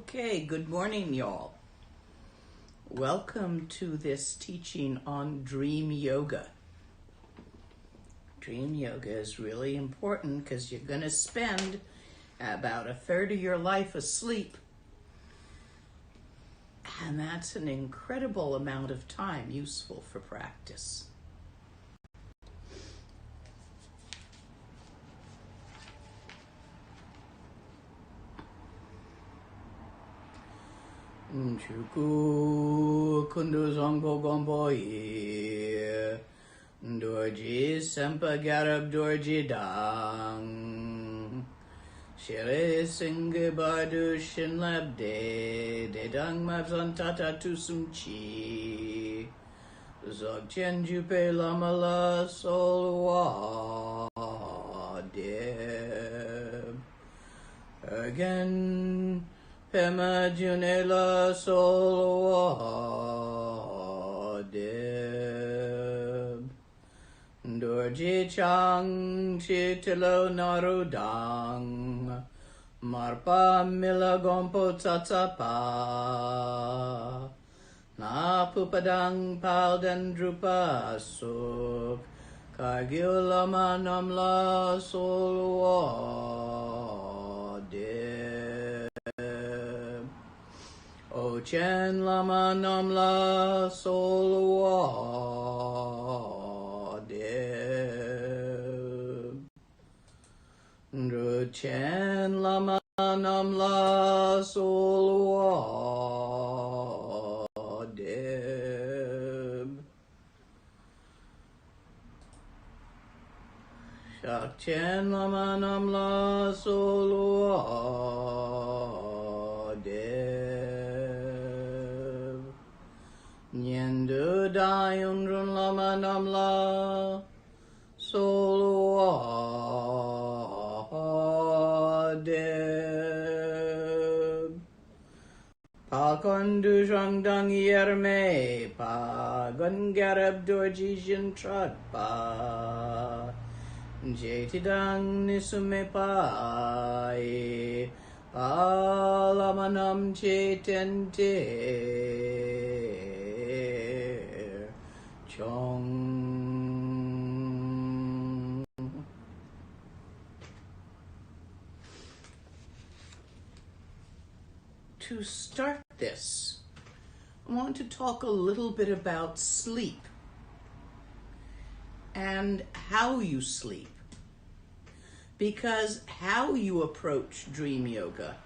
Okay, good morning, y'all. Welcome to this teaching on dream yoga. Dream yoga is really important because you're going to spend about a third of your life asleep. And that's an incredible amount of time useful for practice. Chuku kunduzongo gomboyi dorji sempa garab dorji dang shire singe badu shin labde dedang mabzon tata tusum chi zog chen jupe lamala solwa de again Pema junela solwa deb Dorji chang chitilo narudang Marpa mila gompo tatsapa Na pupadang palden drupa asuk Kargil lama namla solwa deb O Chen Lama Namla Solwa De Dru Chen Lama Namla Solwa De Shak Chen Lama Namla Solwa De Nyendu Dayundrun Lama Namla Solwa De Palkondu Shangdang Yerme Pa Gungarab Dorji Jintradpa Jetidang Nisume Pai Alamanam Chetente Chong. To start this, I want to talk a little bit about sleep and how you sleep. Because how you approach dream yoga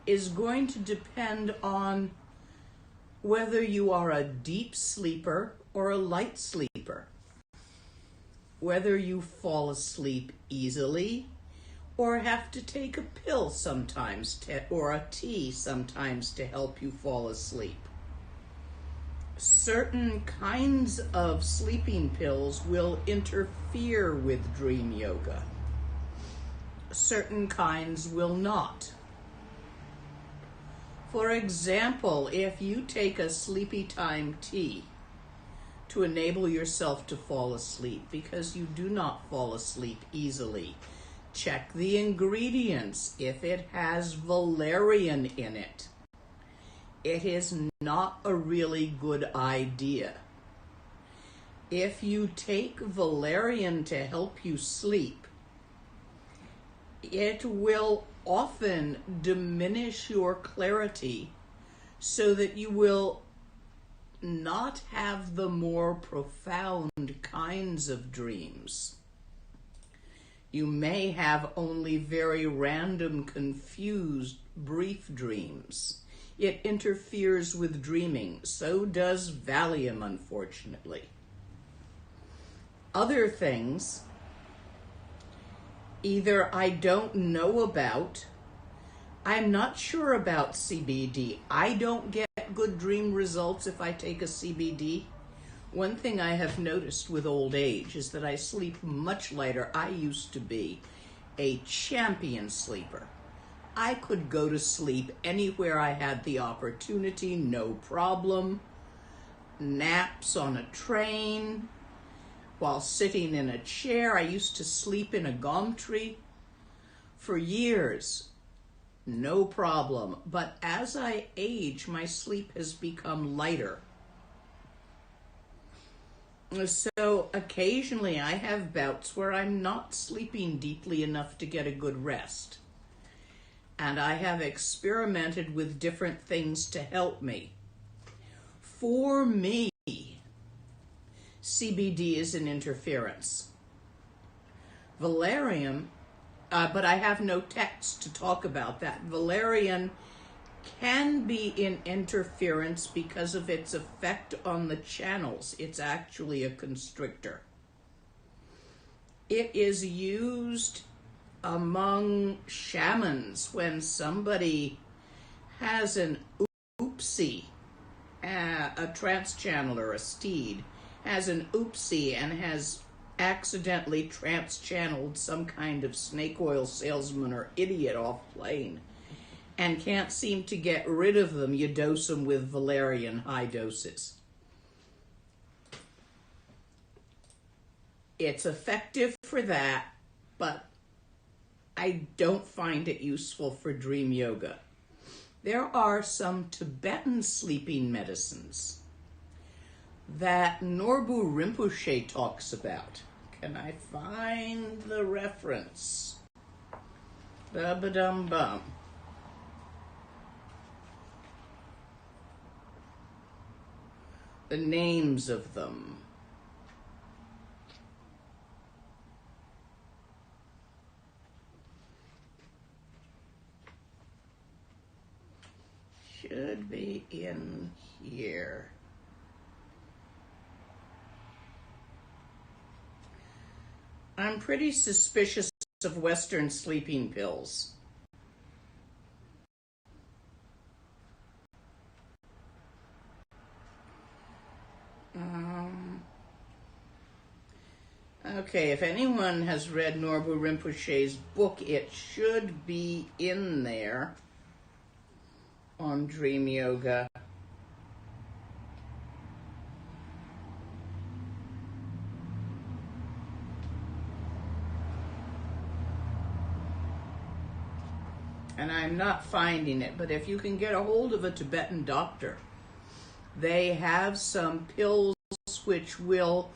is going to depend on whether you are a deep sleeper or a light sleeper, whether you fall asleep easily or have to take a pill sometimes or a tea sometimes to help you fall asleep. Certain kinds of sleeping pills will interfere with dream yoga. Certain kinds will not. For example, if you take a sleepy time tea to enable yourself to fall asleep because you do not fall asleep easily, check the ingredients. If it has valerian in it, it is not a really good idea. If you take valerian to help you sleep, it will often diminish your clarity so that you will not have the more profound kinds of dreams. You may have only very random, confused, brief dreams. It interferes with dreaming. So does Valium, unfortunately. Other things, either I don't know about, I'm not sure about CBD. I don't get good dream results if I take a CBD. One thing I have noticed with old age is that I sleep much lighter. I used to be a champion sleeper. I could go to sleep anywhere I had the opportunity, no problem. Naps on a train, while sitting in a chair. I used to sleep in a gum tree. For years, no problem. But as I age, my sleep has become lighter. So occasionally I have bouts where I'm not sleeping deeply enough to get a good rest. And I have experimented with different things to help me. For me, CBD is an interference. Valerian, but I have no text to talk about that. Valerian can be in interference because of its effect on the channels. It's actually a constrictor. It is used among shamans when somebody has an oopsie, a trance channeler, a steed, has an oopsie and has accidentally trance channeled some kind of snake oil salesman or idiot off plane and can't seem to get rid of them. You dose them with valerian, high doses. It's effective for that, but I don't find it useful for dream yoga. There are some Tibetan sleeping medicines that Norbu Rinpoche talks about. Can I find the reference? Ba-ba-dum-bum. The names of them. Should be in here. I'm pretty suspicious of Western sleeping pills. Okay, if anyone has read Norbu Rinpoche's book, it should be in there on dream yoga. And I'm not finding it, but if you can get a hold of a Tibetan doctor, they have some pills which will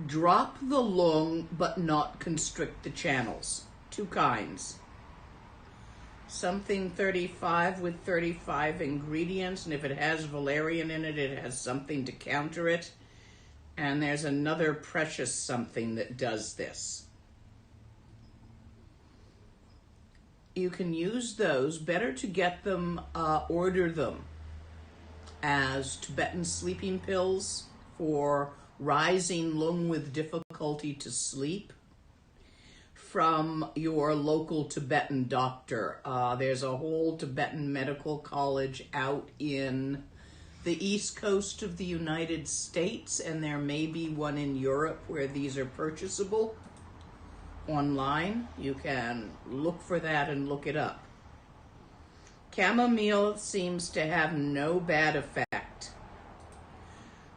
drop the lung but not constrict the channels. Two kinds. Something 35 with 35 ingredients, and if it has valerian in it, it has something to counter it. And there's another precious something that does this. You can use those. Better to get them, order them as Tibetan sleeping pills for rising lung with difficulty to sleep from your local Tibetan doctor. There's a whole Tibetan medical college out in the east coast of the United States, and there may be one in Europe where these are purchasable online. You can look for that and look it up. Chamomile seems to have no bad effect.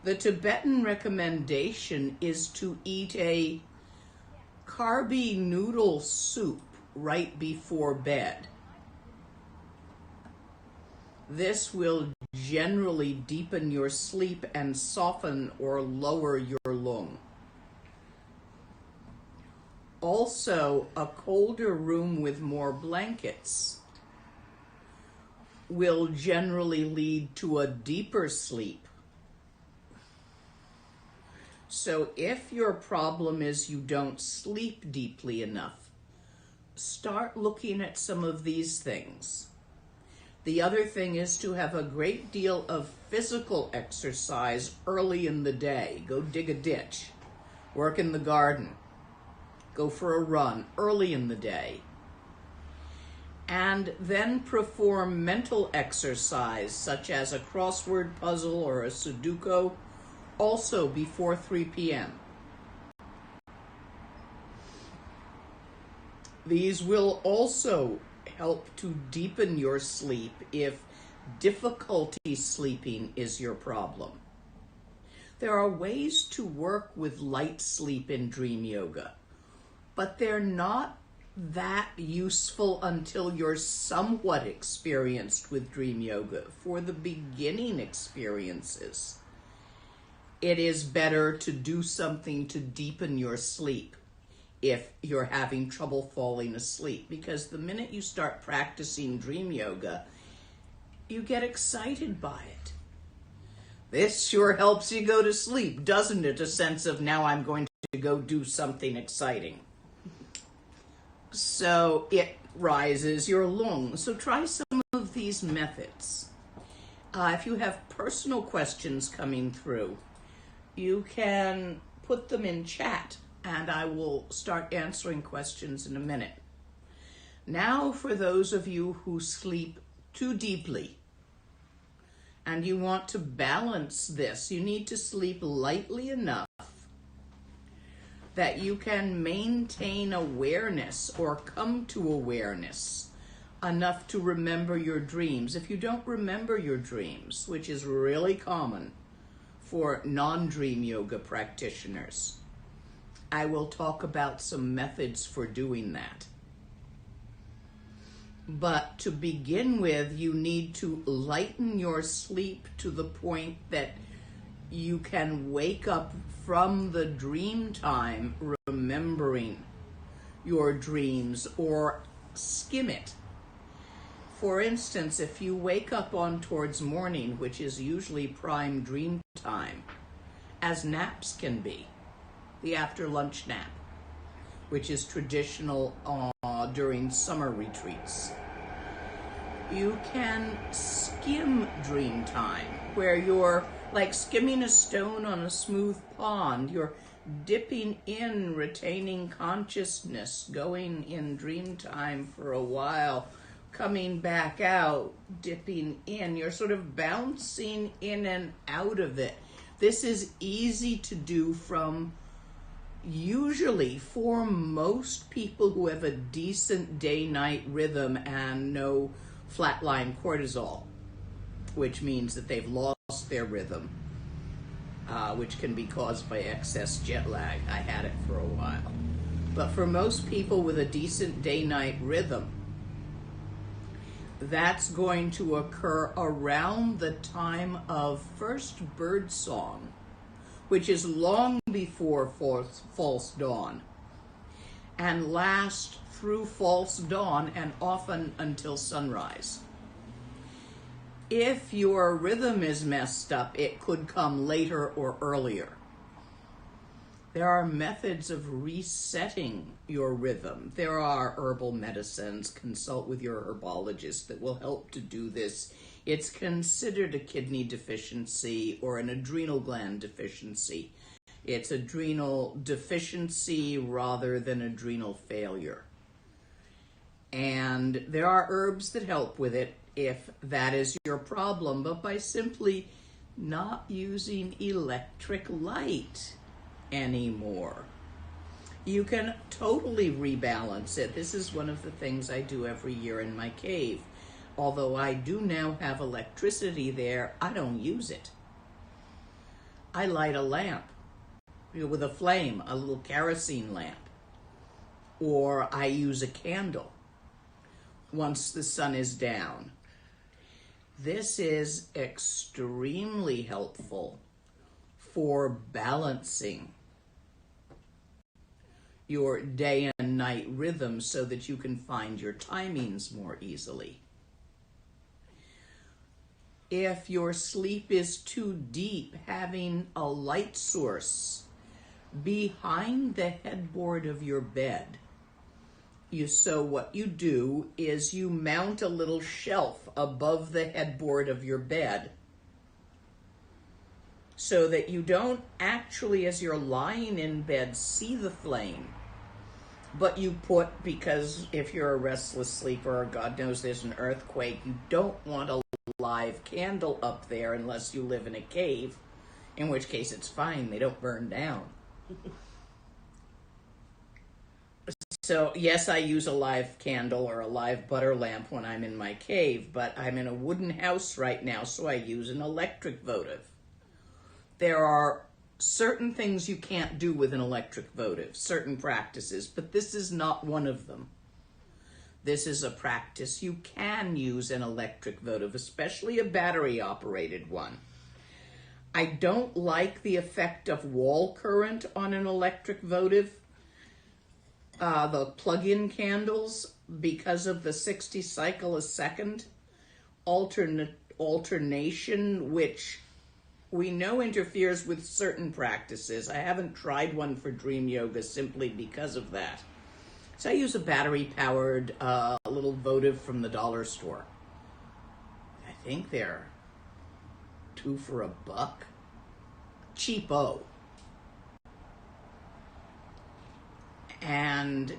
The Tibetan recommendation is to eat a carby noodle soup right before bed. This will generally deepen your sleep and soften or lower your lung. Also, a colder room with more blankets will generally lead to a deeper sleep. So if your problem is you don't sleep deeply enough, start looking at some of these things. The other thing is to have a great deal of physical exercise early in the day. Go dig a ditch, work in the garden, go for a run early in the day. And then perform mental exercise such as a crossword puzzle or a Sudoku, also before 3 p.m. These will also help to deepen your sleep if difficulty sleeping is your problem. There are ways to work with light sleep in dream yoga, but they're not that useful until you're somewhat experienced with dream yoga. For the beginning experiences, it is better to do something to deepen your sleep if you're having trouble falling asleep, because the minute you start practicing dream yoga, you get excited by it. This sure helps you go to sleep, doesn't it? A sense of, now I'm going to go do something exciting. So it rises your lung. So try some of these methods. If you have personal questions coming through, you can put them in chat, and I will start answering questions in a minute. Now, for those of you who sleep too deeply and you want to balance this, you need to sleep lightly enough that you can maintain awareness or come to awareness enough to remember your dreams. If you don't remember your dreams, which is really common for non-dream yoga practitioners, I will talk about some methods for doing that. But to begin with, you need to lighten your sleep to the point that you can wake up from the dream time remembering your dreams, or skim it. For instance, if you wake up on towards morning, which is usually prime dream time, as naps can be, the after lunch nap, which is traditional during summer retreats. You can skim dream time, where you're like skimming a stone on a smooth pond. You're dipping in, retaining consciousness, going in dream time for a while, coming back out, dipping in. You're sort of bouncing in and out of it. This is easy to do from, usually for most people who have a decent day-night rhythm and no flatline cortisol, which means that they've lost their rhythm, which can be caused by excess jet lag. I had it for a while. But for most people with a decent day-night rhythm, that's going to occur around the time of first bird song, which is long before false dawn, and last through false dawn and often until sunrise. If your rhythm is messed up, it could come later or earlier. There are methods of resetting your rhythm. There are herbal medicines. Consult with your herbologist that will help to do this. It's considered a kidney deficiency or an adrenal gland deficiency. It's adrenal deficiency rather than adrenal failure. And there are herbs that help with it if that is your problem, but by simply not using electric light anymore, you can totally rebalance it. This is one of the things I do every year in my cave. Although I do now have electricity there, I don't use it. I light a lamp with a flame, a little kerosene lamp, or I use a candle once the sun is down. This is extremely helpful for balancing your day and night rhythm so that you can find your timings more easily. If your sleep is too deep, having a light source behind the headboard of your bed. So what you do is you mount a little shelf above the headboard of your bed so that you don't actually, as you're lying in bed, see the flame. But you put, because if you're a restless sleeper or God knows there's an earthquake, you don't want a live candle up there unless you live in a cave, in which case it's fine, they don't burn down. So yes, I use a live candle or a live butter lamp when I'm in my cave, but I'm in a wooden house right now, so I use an electric votive. There are certain things you can't do with an electric votive, certain practices, but this is not one of them. this is a practice you can use an electric votive, especially a battery-operated one. I don't like the effect of wall current on an electric votive, the plug-in candles, because of the 60 cycle a second alternation, which we know interferes with certain practices. I haven't tried one for dream yoga simply because of that. So I use a battery-powered little votive from the dollar store. I think they're 2 for $1. Cheapo. And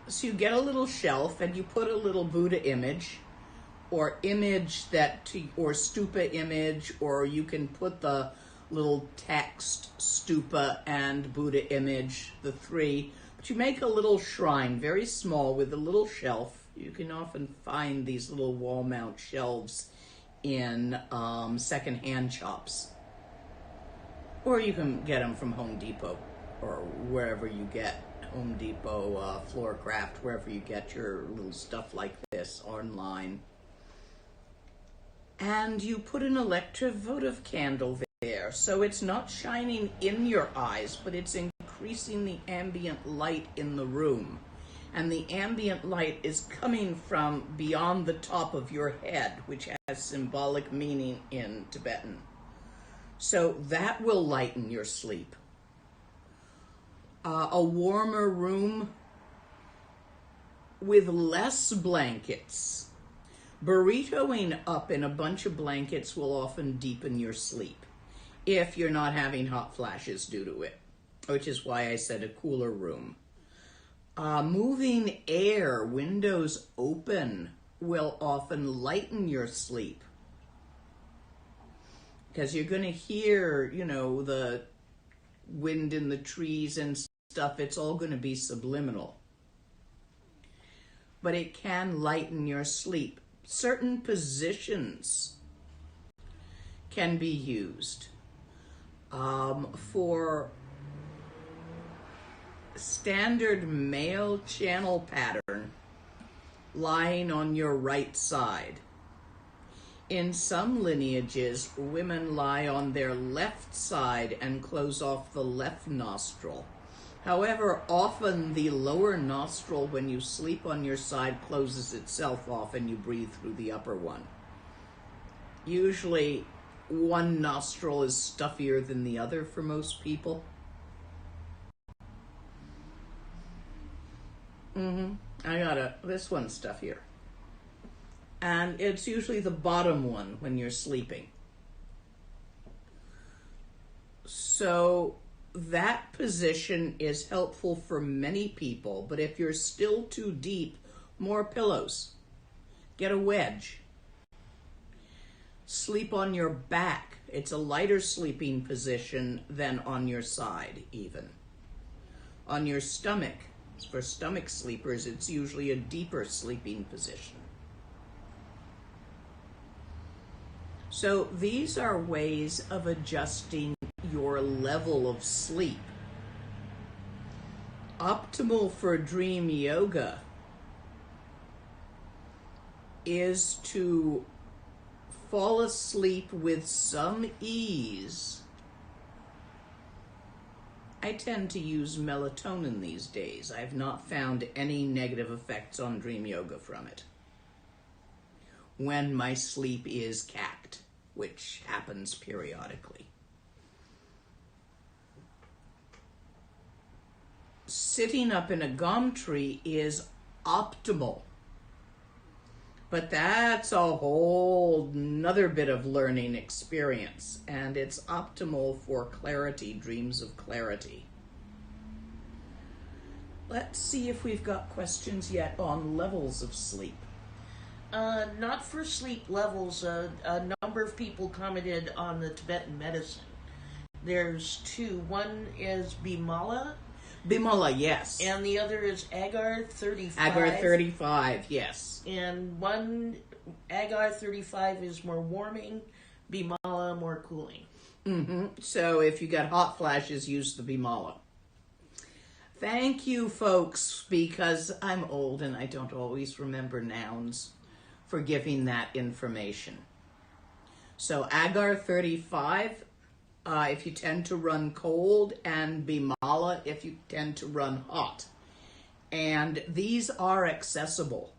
so you get a little shelf and you put a little Buddha image or or stupa image, or you can put the little text, stupa and Buddha image, the 3. But you make a little shrine, very small, with a little shelf. You can often find these little wall mount shelves in second-hand shops. Or you can get them from Home Depot or wherever you get Home Depot, Floorcraft, wherever you get your little stuff like this online. And you put an electric votive candle there, so it's not shining in your eyes, but it's increasing the ambient light in the room. And the ambient light is coming from beyond the top of your head, which has symbolic meaning in Tibetan. So that will lighten your sleep. A warmer room with less blankets. Burritoing up in a bunch of blankets will often deepen your sleep if you're not having hot flashes due to it, which is why I said a cooler room. Moving air, windows open, will often lighten your sleep because you're going to hear, the wind in the trees and stuff. It's all going to be subliminal. But it can lighten your sleep. Certain positions can be used for standard male channel pattern, lying on your right side. In some lineages, women lie on their left side and close off the left nostril. However, often the lower nostril, when you sleep on your side, closes itself off and you breathe through the upper one. Usually, one nostril is stuffier than the other for most people. I got this one's stuffier. And it's usually the bottom one when you're sleeping. So that position is helpful for many people, but if you're still too deep, more pillows. Get a wedge. Sleep on your back. It's a lighter sleeping position than on your side, even. On your stomach, for stomach sleepers, it's usually a deeper sleeping position. So these are ways of adjusting your level of sleep. Optimal for dream yoga is to fall asleep with some ease. I tend to use melatonin these days. I've not found any negative effects on dream yoga from it when my sleep is cacked, which happens periodically. Sitting up in a gum tree is optimal, but that's a whole nother bit of learning experience, and it's optimal for clarity, dreams of clarity. Let's see if we've got questions yet on levels of sleep. Not for sleep levels. A number of people commented on the Tibetan medicine. There's 2. One is Bimala. Bimala, yes. And the other is Agar 35. Agar 35, yes. And one, Agar 35 is more warming, Bimala more cooling. So if you got hot flashes, use the Bimala. Thank you, folks, because I'm old and I don't always remember nouns, for giving that information. So Agar 35, if you tend to run cold, and Bimala if you tend to run hot. And these are accessible.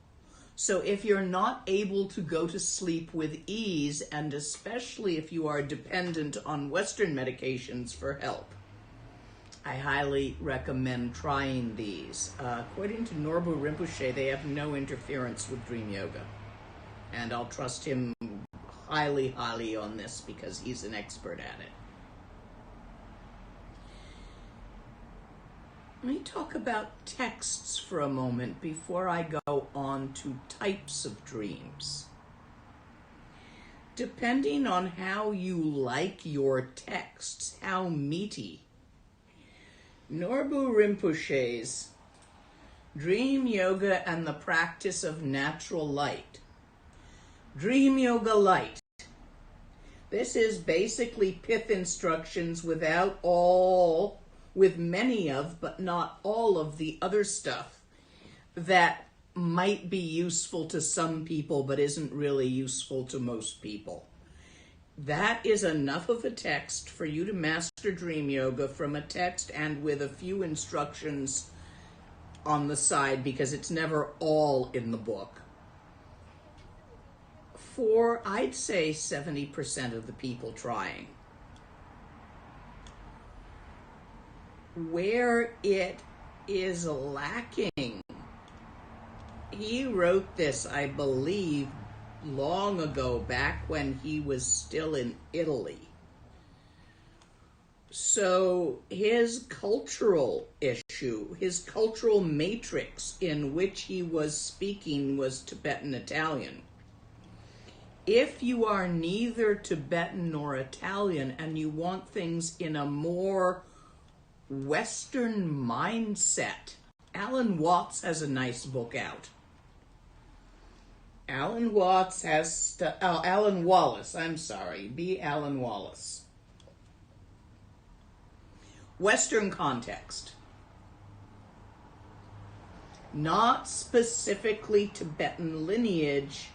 So if you're not able to go to sleep with ease, and especially if you are dependent on Western medications for help, I highly recommend trying these. According to Norbu Rinpoche, they have no interference with dream yoga. And I'll trust him highly, highly on this because he's an expert at it. Let me talk about texts for a moment before I go on to types of dreams. Depending on how you like your texts, how meaty, Norbu Rinpoche's Dream Yoga and the Practice of Natural Light. Dream Yoga Light. This is basically pith instructions with many of, but not all of the other stuff that might be useful to some people but isn't really useful to most people. That is enough of a text for you to master dream yoga from a text and with a few instructions on the side, because it's never all in the book. For, I'd say, 70% of the people trying. Where it is lacking, he wrote this, I believe, long ago, back when he was still in Italy. So his cultural issue, his cultural matrix in which he was speaking was Tibetan Italian. If you are neither Tibetan nor Italian and you want things in a more Western mindset, Alan Watts has a nice book out. Alan Wallace, B. Alan Wallace. Western context. Not specifically Tibetan lineage,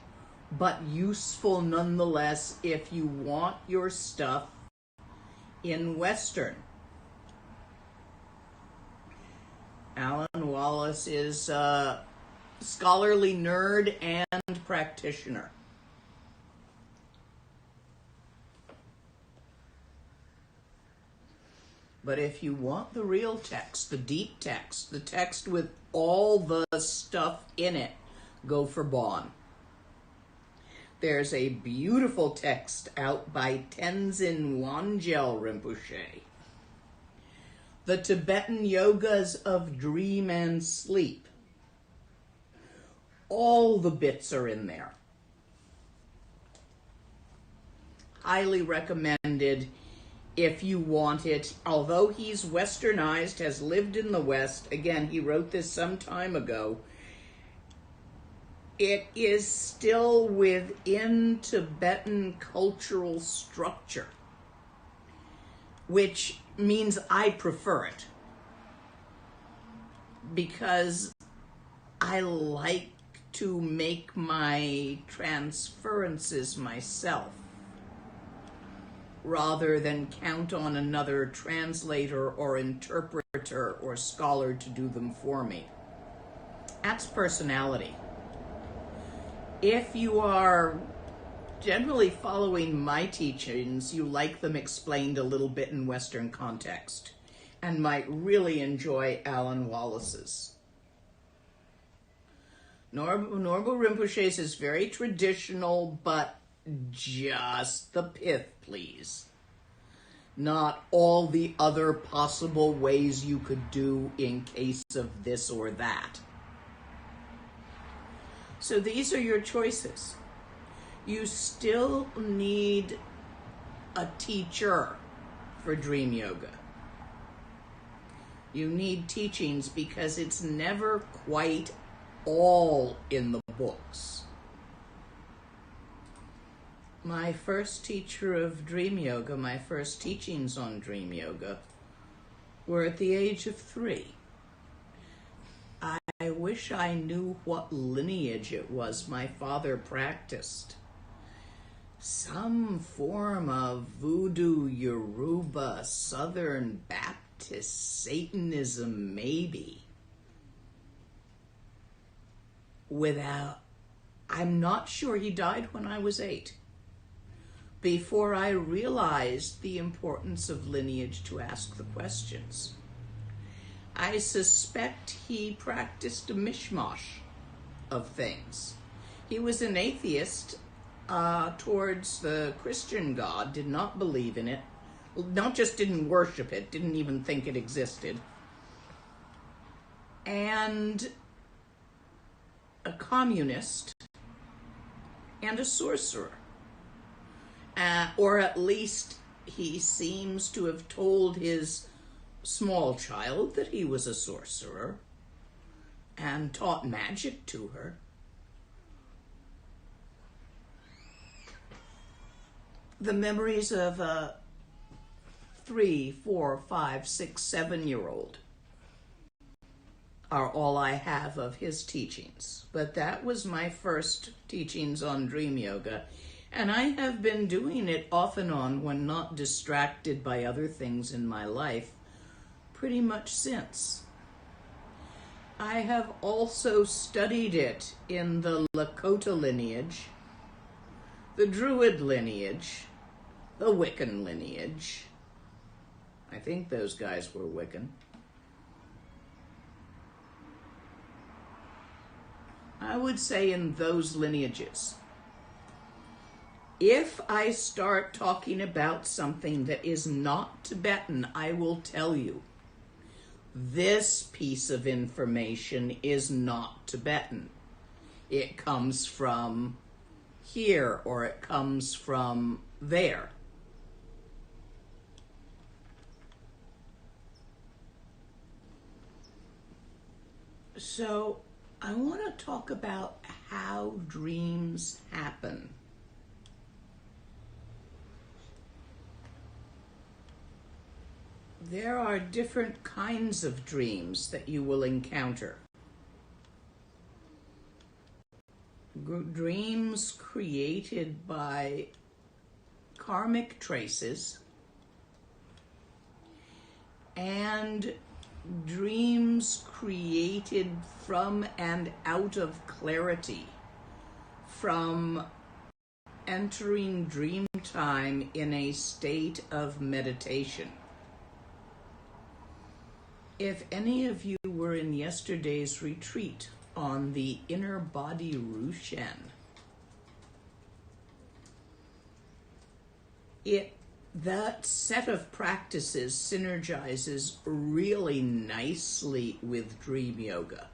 but useful nonetheless if you want your stuff in Western. Alan Wallace is a scholarly nerd and practitioner. But if you want the real text, the deep text, the text with all the stuff in it, go for Bon. There's a beautiful text out by Tenzin Wangyal Rinpoche. The Tibetan Yogas of Dream and Sleep. All the bits are in there. Highly recommended if you want it. Although he's westernized, has lived in the West, again, he wrote this some time ago, it is still within Tibetan cultural structure, which means I prefer it because I like to make my transferences myself rather than count on another translator or interpreter or scholar to do them for me. That's personality. If you are generally following my teachings, you like them explained a little bit in Western context and might really enjoy Alan Wallace's. Norbu Rinpoche's is very traditional, but just the pith, please. Not all the other possible ways you could do in case of this or that. So these are your choices. You still need a teacher for dream yoga. You need teachings because it's never quite all in the books. My first teacher of dream yoga, my first teachings on dream yoga, were at the age of 3. I wish I knew what lineage it was my father practiced. Some form of voodoo, Yoruba, Southern Baptist, Satanism, maybe. I'm not sure. He died when I was 8. Before I realized the importance of lineage to ask the questions. I suspect he practiced a mishmash of things. He was an atheist towards the Christian God, did not believe in it, not just didn't worship it, didn't even think it existed, and a communist and a sorcerer. Or at least he seems to have told his small child that he was a sorcerer and taught magic to her. The memories of a 3, 4, 5, 6, 7-year-old are all I have of his teachings. But that was my first teachings on dream yoga. And I have been doing it off and on when not distracted by other things in my life pretty much since. I have also studied it in the Lakota lineage, the Druid lineage, the Wiccan lineage. I think those guys were Wiccan. I would say in those lineages. If I start talking about something that is not Tibetan, I will tell you, this piece of information is not Tibetan. It comes from here or it comes from there. So I want to talk about how dreams happen. There are different kinds of dreams that you will encounter. Dreams created by karmic traces and dreams created from and out of clarity, from entering dream time in a state of meditation. If any of you were in yesterday's retreat on the inner body Rushen, that set of practices synergizes really nicely with dream yoga.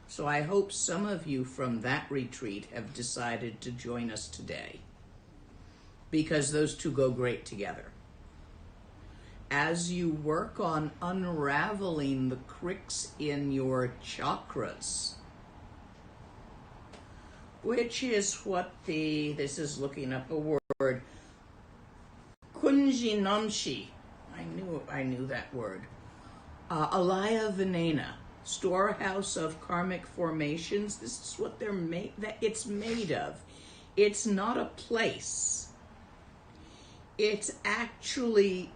So I hope some of you from that retreat have decided to join us today, because those two go great together. As you work on unraveling the cricks in your chakras, which is what this is looking up a word, Kunji Namshi, I knew that word, Alaya Venena, storehouse of karmic formations. This is what it's made of. It's not a place. It's actually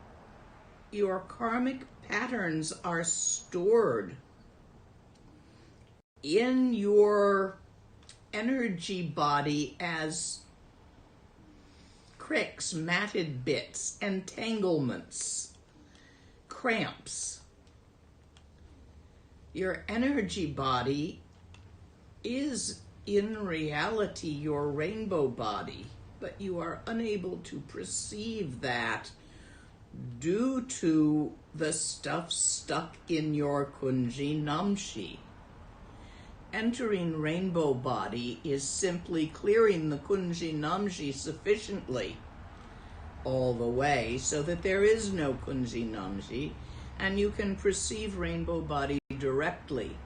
your karmic patterns are stored in your energy body as cricks, matted bits, entanglements, cramps. Your energy body is in reality your rainbow body, but you are unable to perceive that due to the stuff stuck in your Kunji Namshi. Entering rainbow body is simply clearing the Kunji Namshi sufficiently all the way so that there is no Kunji Namshi and you can perceive rainbow body directly.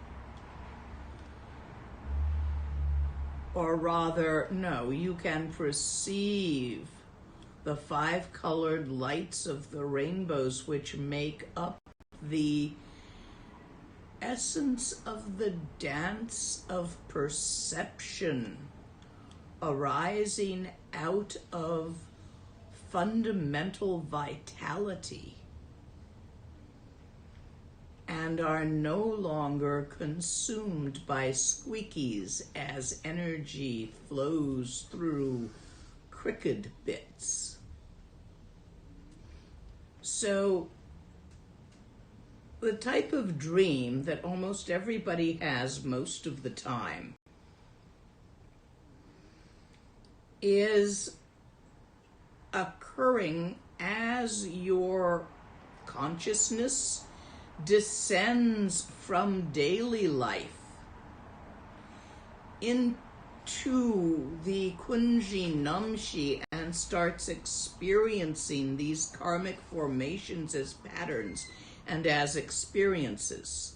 Or rather, no, you can perceive the 5 colored lights of the rainbows which make up the essence of the dance of perception arising out of fundamental vitality and are no longer consumed by squeakies as energy flows through crooked bits. So the type of dream that almost everybody has most of the time is occurring as your consciousness descends from daily life into the Kunji Namshi and starts experiencing these karmic formations as patterns and as experiences.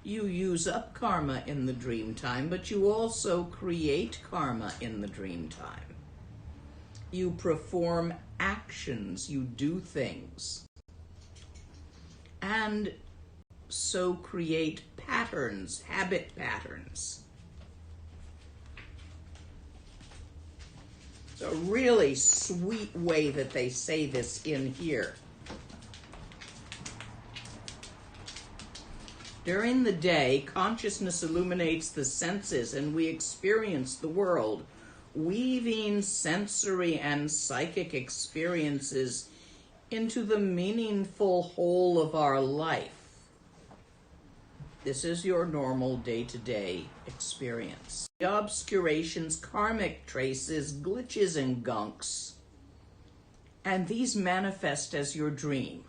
You use up karma in the dream time, but you also create karma in the dream time. You perform actions, you do things, and so create patterns, habit patterns. It's a really sweet way that they say this in here. During the day, consciousness illuminates the senses and we experience the world, weaving sensory and psychic experiences into the meaningful whole of our life. This is your normal day-to-day experience. The obscurations, karmic traces, glitches, and gunks, and these manifest as your dream.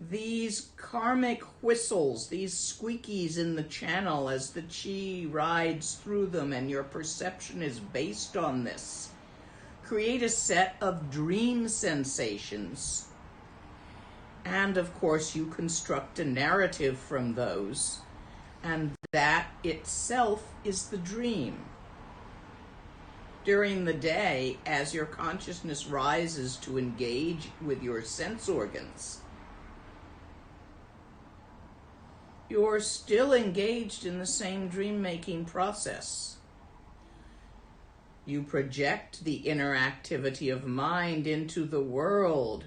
These karmic whistles, these squeakies in the channel as the chi rides through them and your perception is based on this, create a set of dream sensations. And of course you construct a narrative from those, and that itself is the dream. During the day, as your consciousness rises to engage with your sense organs, you're still engaged in the same dream-making process. You project the inner activity of mind into the world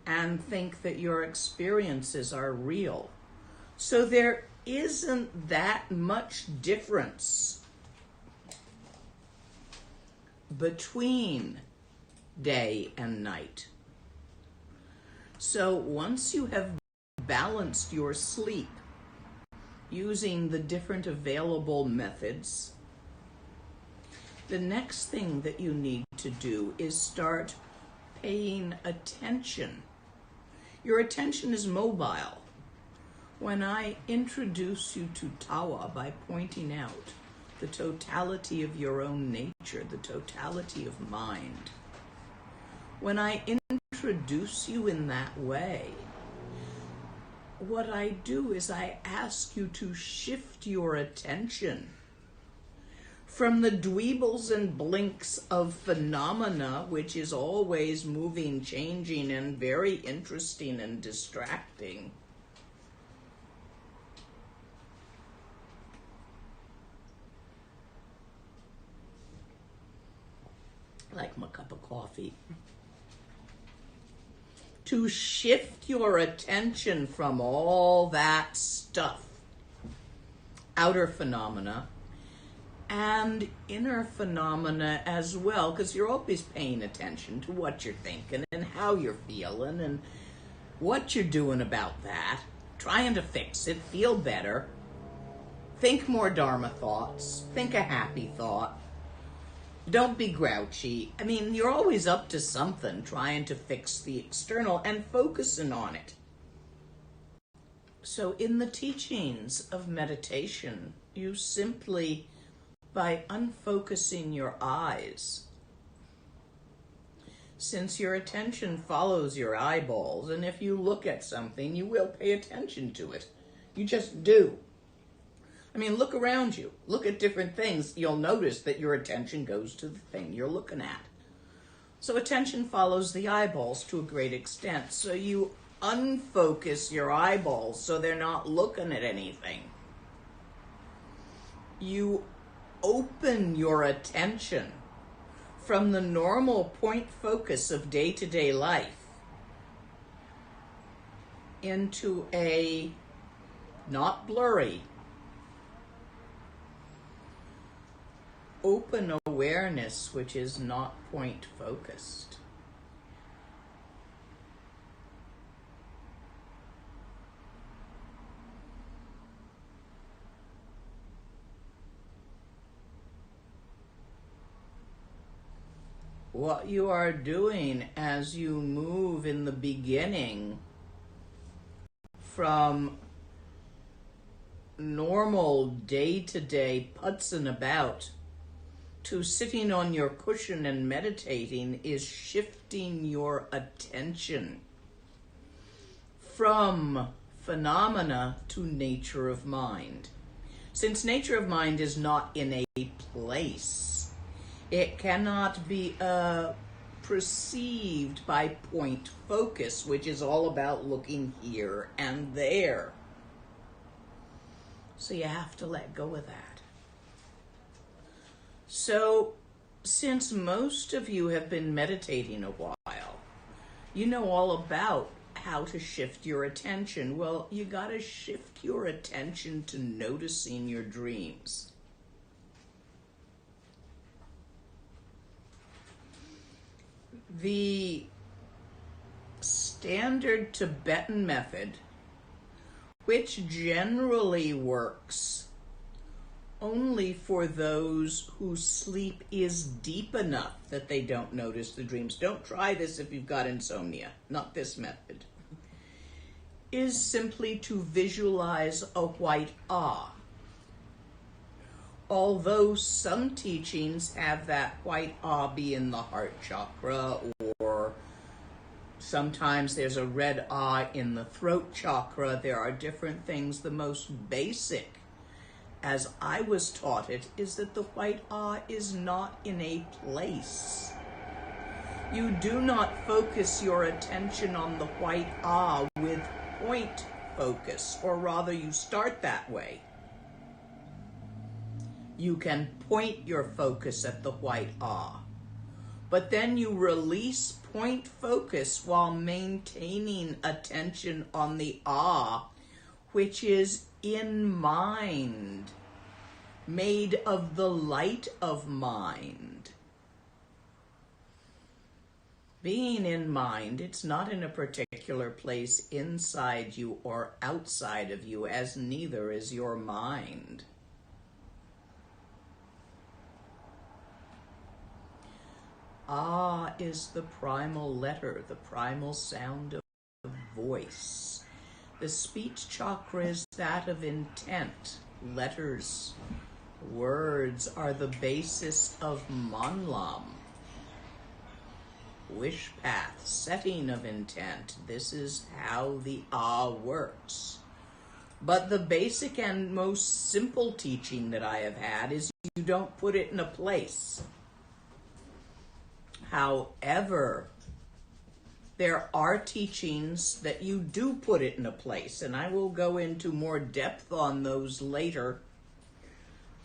and think that your experiences are real. So there isn't that much difference between day and night. So once you have balanced your sleep using the different available methods, the next thing that you need to do is start paying attention. Your attention is mobile. When I introduce you to Tawa by pointing out the totality of your own nature, the totality of mind, when I introduce you in that way, what I do is I ask you to shift your attention from the dweebles and blinks of phenomena, which is always moving, changing, and very interesting and distracting, like my cup of coffee, to shift your attention from all that stuff, outer phenomena, and inner phenomena as well, because you're always paying attention to what you're thinking and how you're feeling and what you're doing about that, trying to fix it, feel better, think more Dharma thoughts, think a happy thought, don't be grouchy. I mean, you're always up to something, trying to fix the external and focusing on it. So in the teachings of meditation, you simply, by unfocusing your eyes, since your attention follows your eyeballs, and if you look at something, you will pay attention to it. You just do. I mean, look around you. Look at different things. You'll notice that your attention goes to the thing you're looking at. So attention follows the eyeballs to a great extent. So you unfocus your eyeballs so they're not looking at anything. You open your attention from the normal point focus of day-to-day life into a not blurry, open awareness which is not point focused. What you are doing as you move in the beginning from normal day-to-day putzing about to sitting on your cushion and meditating is shifting your attention from phenomena to nature of mind. Since nature of mind is not in a place, it cannot be perceived by point focus, which is all about looking here and there. So you have to let go of that. So, since most of you have been meditating a while, you know all about how to shift your attention. Well, you got to shift your attention to noticing your dreams. The standard Tibetan method, which generally works only for those whose sleep is deep enough that they don't notice the dreams. Don't try this if you've got insomnia, not this method. Is simply to visualize a white ah. Although some teachings have that white ah be in the heart chakra, or sometimes there's a red ah in the throat chakra, there are different things. The most basic, as I was taught it, is that the white ah is not in a place. You do not focus your attention on the white ah with point focus, or rather you start that way. You can point your focus at the white ah, but then you release point focus while maintaining attention on the ah, which is in mind, made of the light of mind. Being in mind, it's not in a particular place inside you or outside of you, as neither is your mind. Ah is the primal letter, the primal sound of voice. The speech chakra is that of intent. Letters, words are the basis of manlam. Wish path, setting of intent. This is how the ah works. But the basic and most simple teaching that I have had is you don't put it in a place. However, there are teachings that you do put it in a place, and I will go into more depth on those later.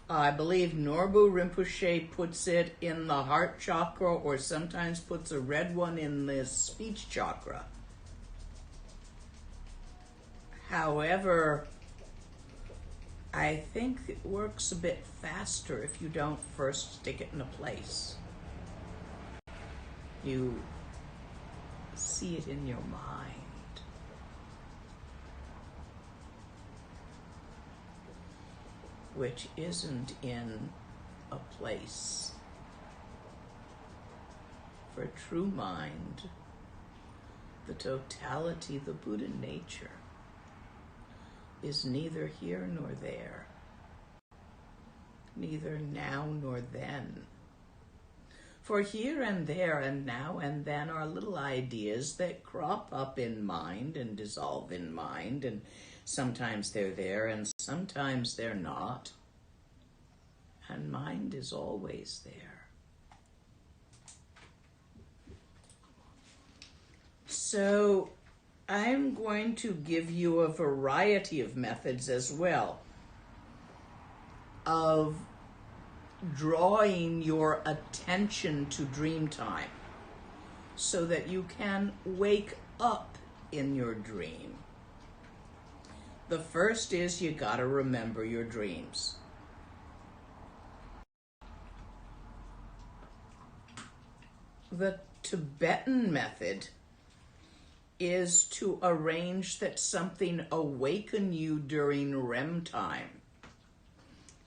I believe Norbu Rinpoche puts it in the heart chakra, or sometimes puts a red one in the speech chakra. However, I think it works a bit faster if you don't first stick it in a place. You see it in your mind. Which isn't in a place. For true mind, the totality, the Buddha nature, is neither here nor there, neither now nor then. For here and there and now and then are little ideas that crop up in mind and dissolve in mind, and sometimes they're there and sometimes they're not. And mind is always there. So I'm going to give you a variety of methods as well of drawing your attention to dream time so that you can wake up in your dream. The first is you gotta remember your dreams. The Tibetan method is to arrange that something awaken you during REM time.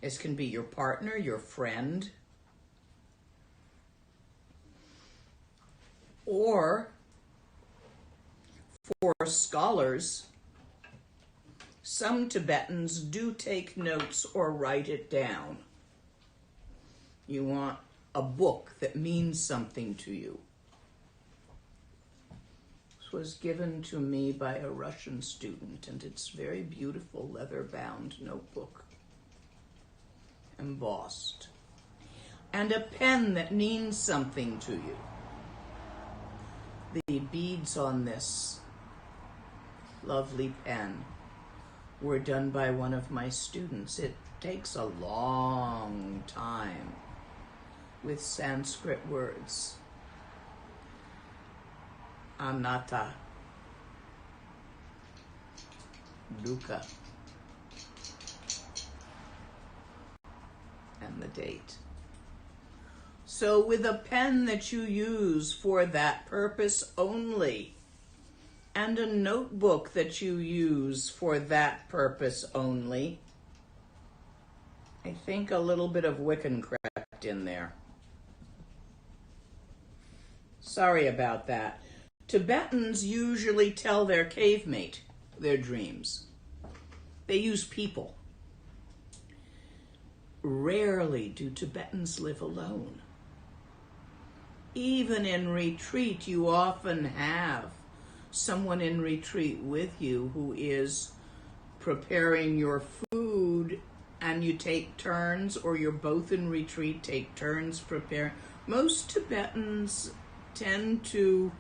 This can be your partner, your friend, or for scholars, some Tibetans do take notes or write it down. You want a book that means something to you. This was given to me by a Russian student, and it's a very beautiful leather-bound notebook, embossed, and a pen that means something to you. The beads on this lovely pen were done by one of my students. It takes a long time with Sanskrit words. Anatta, dukkha, and the date. So with a pen that you use for that purpose only, and a notebook that you use for that purpose only, I think a little bit of Wiccan crept in there. Sorry about that. Tibetans usually tell their cave mate their dreams. They use people. Rarely do Tibetans live alone. Even in retreat, you often have someone in retreat with you who is preparing your food, and you take turns, or you're both in retreat, take turns prepare. Most Tibetans tend to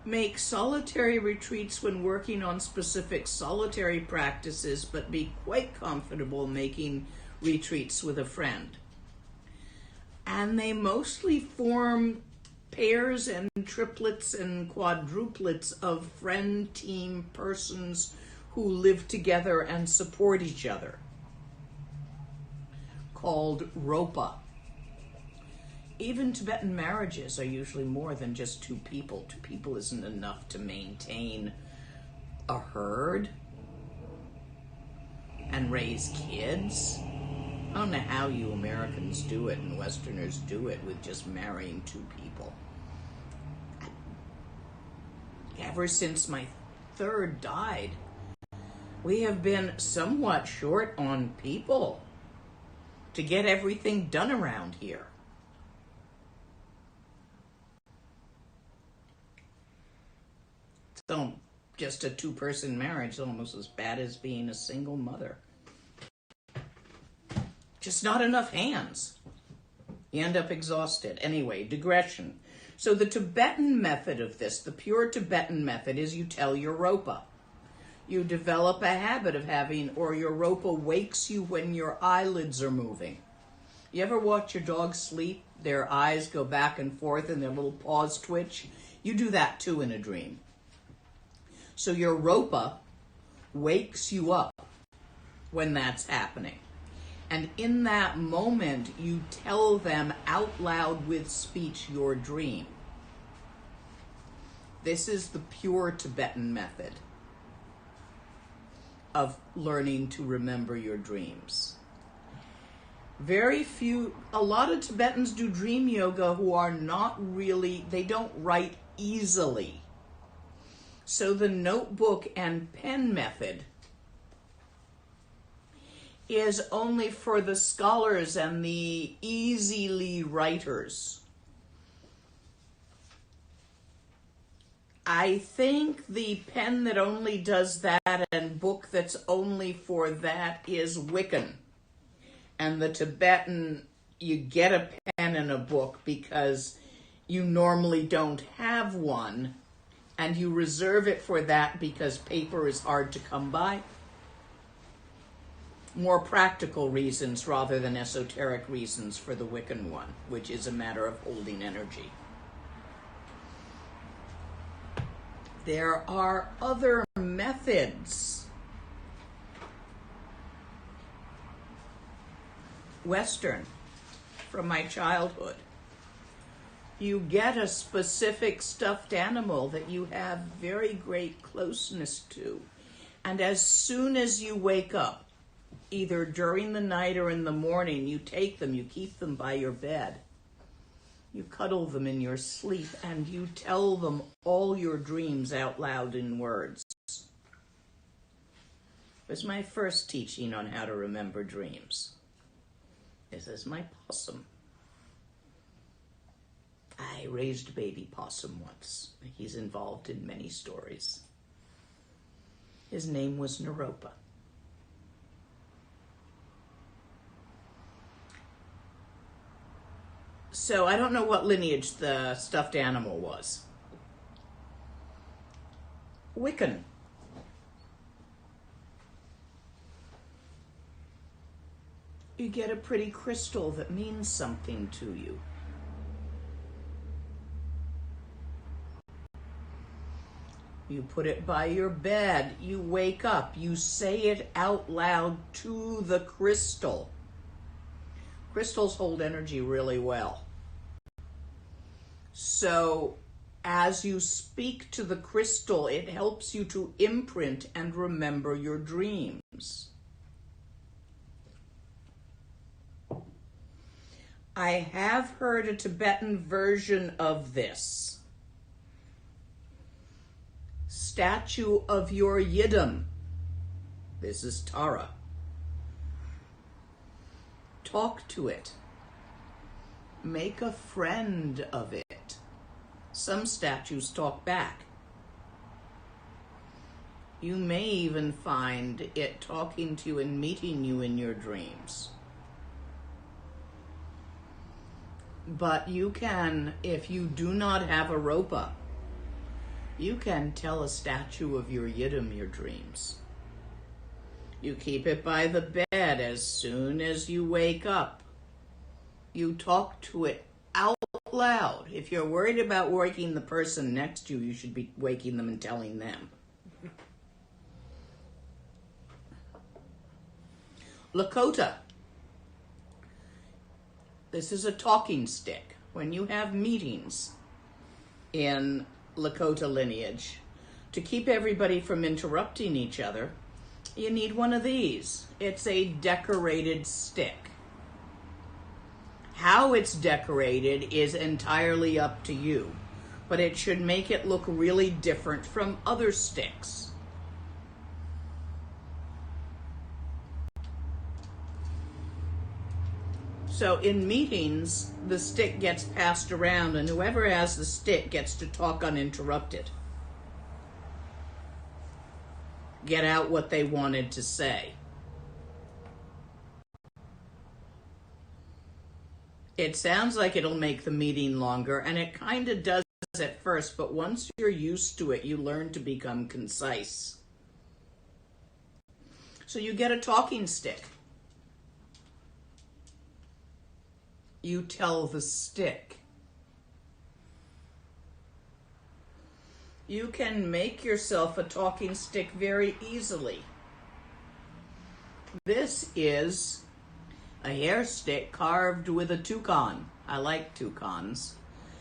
make solitary retreats when working on specific solitary practices, but be quite comfortable making retreats with a friend. And they mostly form pairs and triplets and quadruplets of friend team persons who live together and support each other, called ropa. Even Tibetan marriages are usually more than just two people. Two people isn't enough to maintain a herd and raise kids. I don't know how you Americans do it and Westerners do it with just marrying two people. Ever since my third died, we have been somewhat short on people to get everything done around here. So just a two-person marriage is almost as bad as being a single mother. Just not enough hands. You end up exhausted. Anyway, digression. So the Tibetan method of this, the pure Tibetan method, is you tell your ropa. You develop a habit of having, or your ropa wakes you when your eyelids are moving. You ever watch your dog sleep? Their eyes go back and forth and their little paws twitch. You do that too in a dream. So your ropa wakes you up when that's happening. And in that moment, you tell them out loud with speech your dream. This is the pure Tibetan method of learning to remember your dreams. A lot of Tibetans do dream yoga who are not really, they don't write easily. So the notebook and pen method is only for the scholars and the easily writers. I think the pen that only does that and book that's only for that is Wiccan. And the Tibetan, you get a pen and a book because you normally don't have one, and you reserve it for that because paper is hard to come by. More practical reasons rather than esoteric reasons for the Wiccan one, which is a matter of holding energy. There are other methods. Western, from my childhood. You get a specific stuffed animal that you have very great closeness to. And as soon as you wake up, either during the night or in the morning, you take them, you keep them by your bed. You cuddle them in your sleep, and you tell them all your dreams out loud in words. It was my first teaching on how to remember dreams. This is my possum. I raised baby possum once. He's involved in many stories. His name was Naropa. So I don't know what lineage the stuffed animal was. Wiccan. You get a pretty crystal that means something to you. You put it by your bed, you wake up, you say it out loud to the crystal. Crystals hold energy really well. So as you speak to the crystal, it helps you to imprint and remember your dreams. I have heard a Tibetan version of this. Statue of your Yidam. This is Tara. Talk to it. Make a friend of it. Some statues talk back. You may even find it talking to you and meeting you in your dreams. But you can, if you do not have a ropa, you can tell a statue of your Yidam your dreams. You keep it by the bed. As soon as you wake up, you talk to it out loud. If you're worried about waking the person next to you, you should be waking them and telling them. Lakota. This is a talking stick. When you have meetings in Lakota lineage, to keep everybody from interrupting each other, you need one of these. It's a decorated stick. How it's decorated is entirely up to you, but it should make it look really different from other sticks. So in meetings, the stick gets passed around, and whoever has the stick gets to talk uninterrupted. Get out what they wanted to say. It sounds like it'll make the meeting longer, and it kind of does at first, but once you're used to it, you learn to become concise. So you get a talking stick. You tell the stick. You can make yourself a talking stick very easily. This is a hair stick carved with a toucan. I like toucans.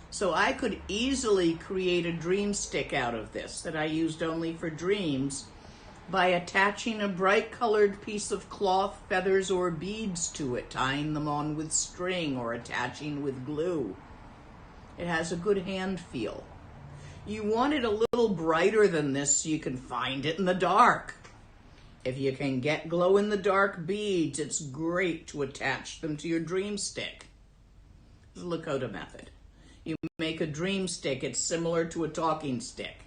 So I could easily create a dream stick out of this that I used only for dreams by attaching a bright colored piece of cloth, feathers, or beads to it, tying them on with string or attaching with glue. It has a good hand feel. You want it a little brighter than this so you can find it in the dark. If you can get glow-in-the-dark beads, it's great to attach them to your dream stick. This is the Lakota method. You make a dream stick, it's similar to a talking stick.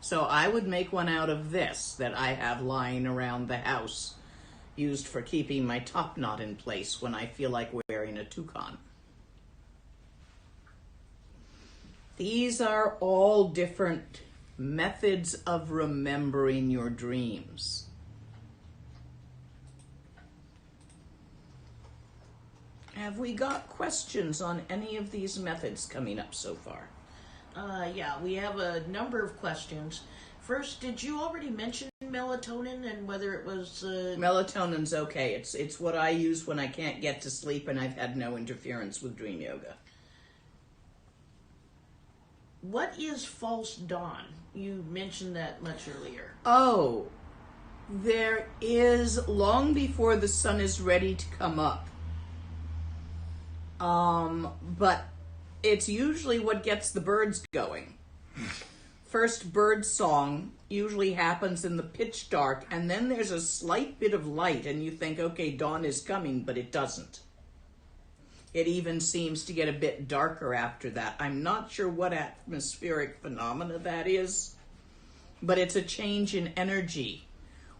So I would make one out of this that I have lying around the house, used for keeping my top knot in place when I feel like wearing a toucan. These are all different methods of remembering your dreams. Have we got questions on any of these methods coming up so far? Yeah, we have a number of questions. First, did you already mention melatonin and whether it was... Melatonin's okay. It's what I use when I can't get to sleep, and I've had no interference with dream yoga. What is false dawn? You mentioned that much earlier. Oh, there is long before the sun is ready to come up. But it's usually what gets the birds going. First bird song usually happens in the pitch dark, and then there's a slight bit of light, and you think, okay, dawn is coming, but it doesn't. It even seems to get a bit darker after that. I'm not sure what atmospheric phenomena that is, but it's a change in energy,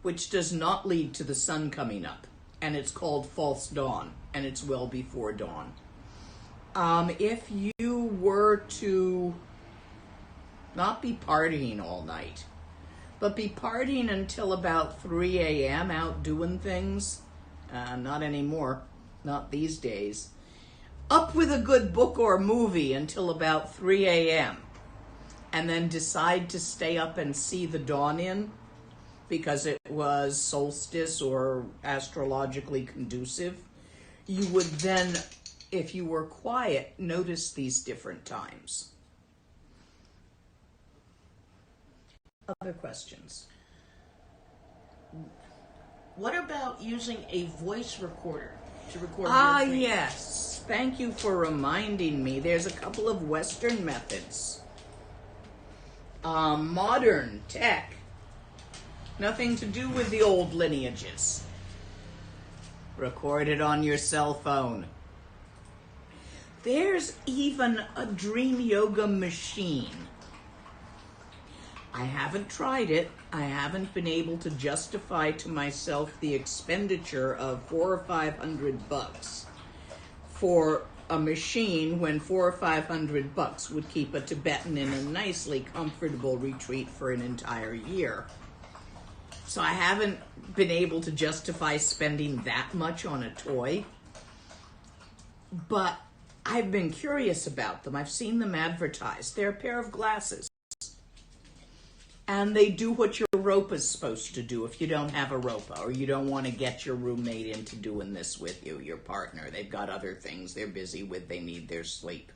which does not lead to the sun coming up, and it's called false dawn, and it's well before dawn. If you were to not be partying all night, but be partying until about 3 a.m. out doing things, not anymore, not these days, up with a good book or movie until about 3 a.m. and then decide to stay up and see the dawn in because it was solstice or astrologically conducive, you would then, if you were quiet, notice these different times. Other questions? What about using a voice recorder to record your dreams? Yes. Thank you for reminding me. There's a couple of Western methods. Modern tech. Nothing to do with the old lineages. Record it on your cell phone. There's even a dream yoga machine. I haven't tried it. I haven't been able to justify to myself the expenditure of $400 or $500 for a machine when $400 or $500 would keep a Tibetan in a nicely comfortable retreat for an entire year. So I haven't been able to justify spending that much on a toy. But I've been curious about them. I've seen them advertised. They're a pair of glasses. And they do what your rope is supposed to do if you don't have a ropa or you don't want to get your roommate into doing this with you, your partner. They've got other things they're busy with. They need their sleep.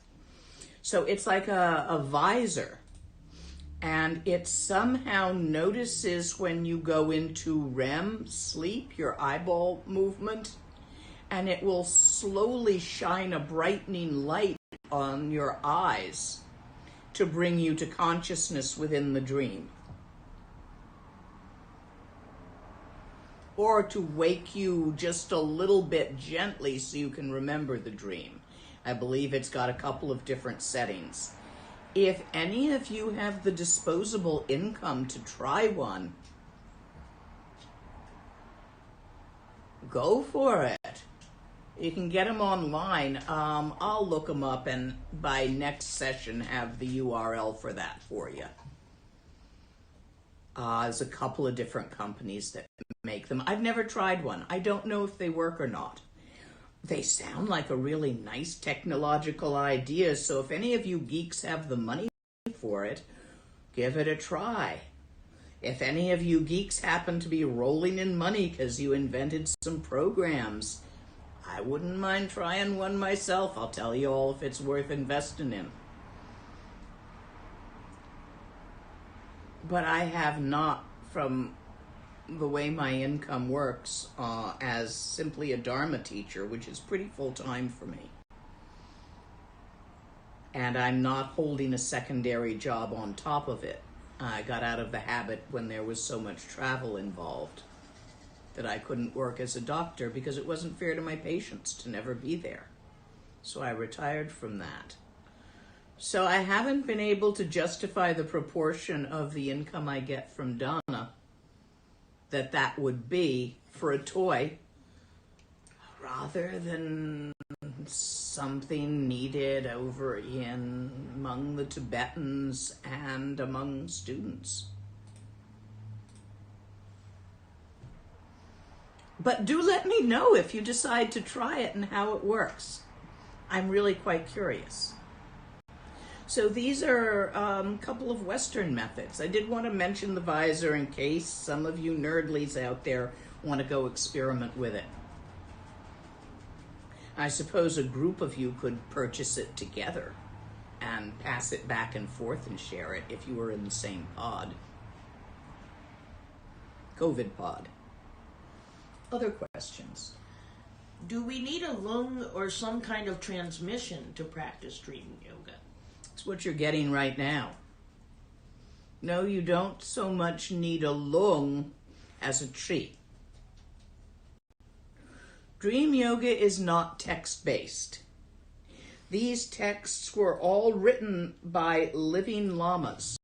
So it's like a visor. And it somehow notices when you go into REM sleep, your eyeball movement, and it will slowly shine a brightening light on your eyes to bring you to consciousness within the dream. Or to wake you just a little bit gently so you can remember the dream. I believe it's got a couple of different settings. If any of you have the disposable income to try one, go for it. You can get them online. I'll look them up and by next session have the URL for that for you. There's a couple of different companies that make them. I've never tried one. I don't know if they work or not. They sound like a really nice technological idea, so if any of you geeks have the money for it, give it a try. If any of you geeks happen to be rolling in money because you invented some programs, I wouldn't mind trying one myself. I'll tell you all if it's worth investing in. But I have not, from the way my income works, as simply a Dharma teacher, which is pretty full-time for me. And I'm not holding a secondary job on top of it. I got out of the habit when there was so much travel involved that I couldn't work as a doctor because it wasn't fair to my patients to never be there. So I retired from that. So I haven't been able to justify the proportion of the income I get from Dana that would be for a toy rather than something needed over among the Tibetans and among students. But do let me know if you decide to try it and how it works. I'm really quite curious. So these are a couple of Western methods. I did want to mention the visor in case some of you nerdlies out there want to go experiment with it. I suppose a group of you could purchase it together and pass it back and forth and share it if you were in the same pod. COVID pod. Other questions? Do we need a lung or some kind of transmission to practice dream yoga? It's what you're getting right now. No, you don't so much need a lung as a tree. Dream yoga is not text-based. These texts were all written by living lamas.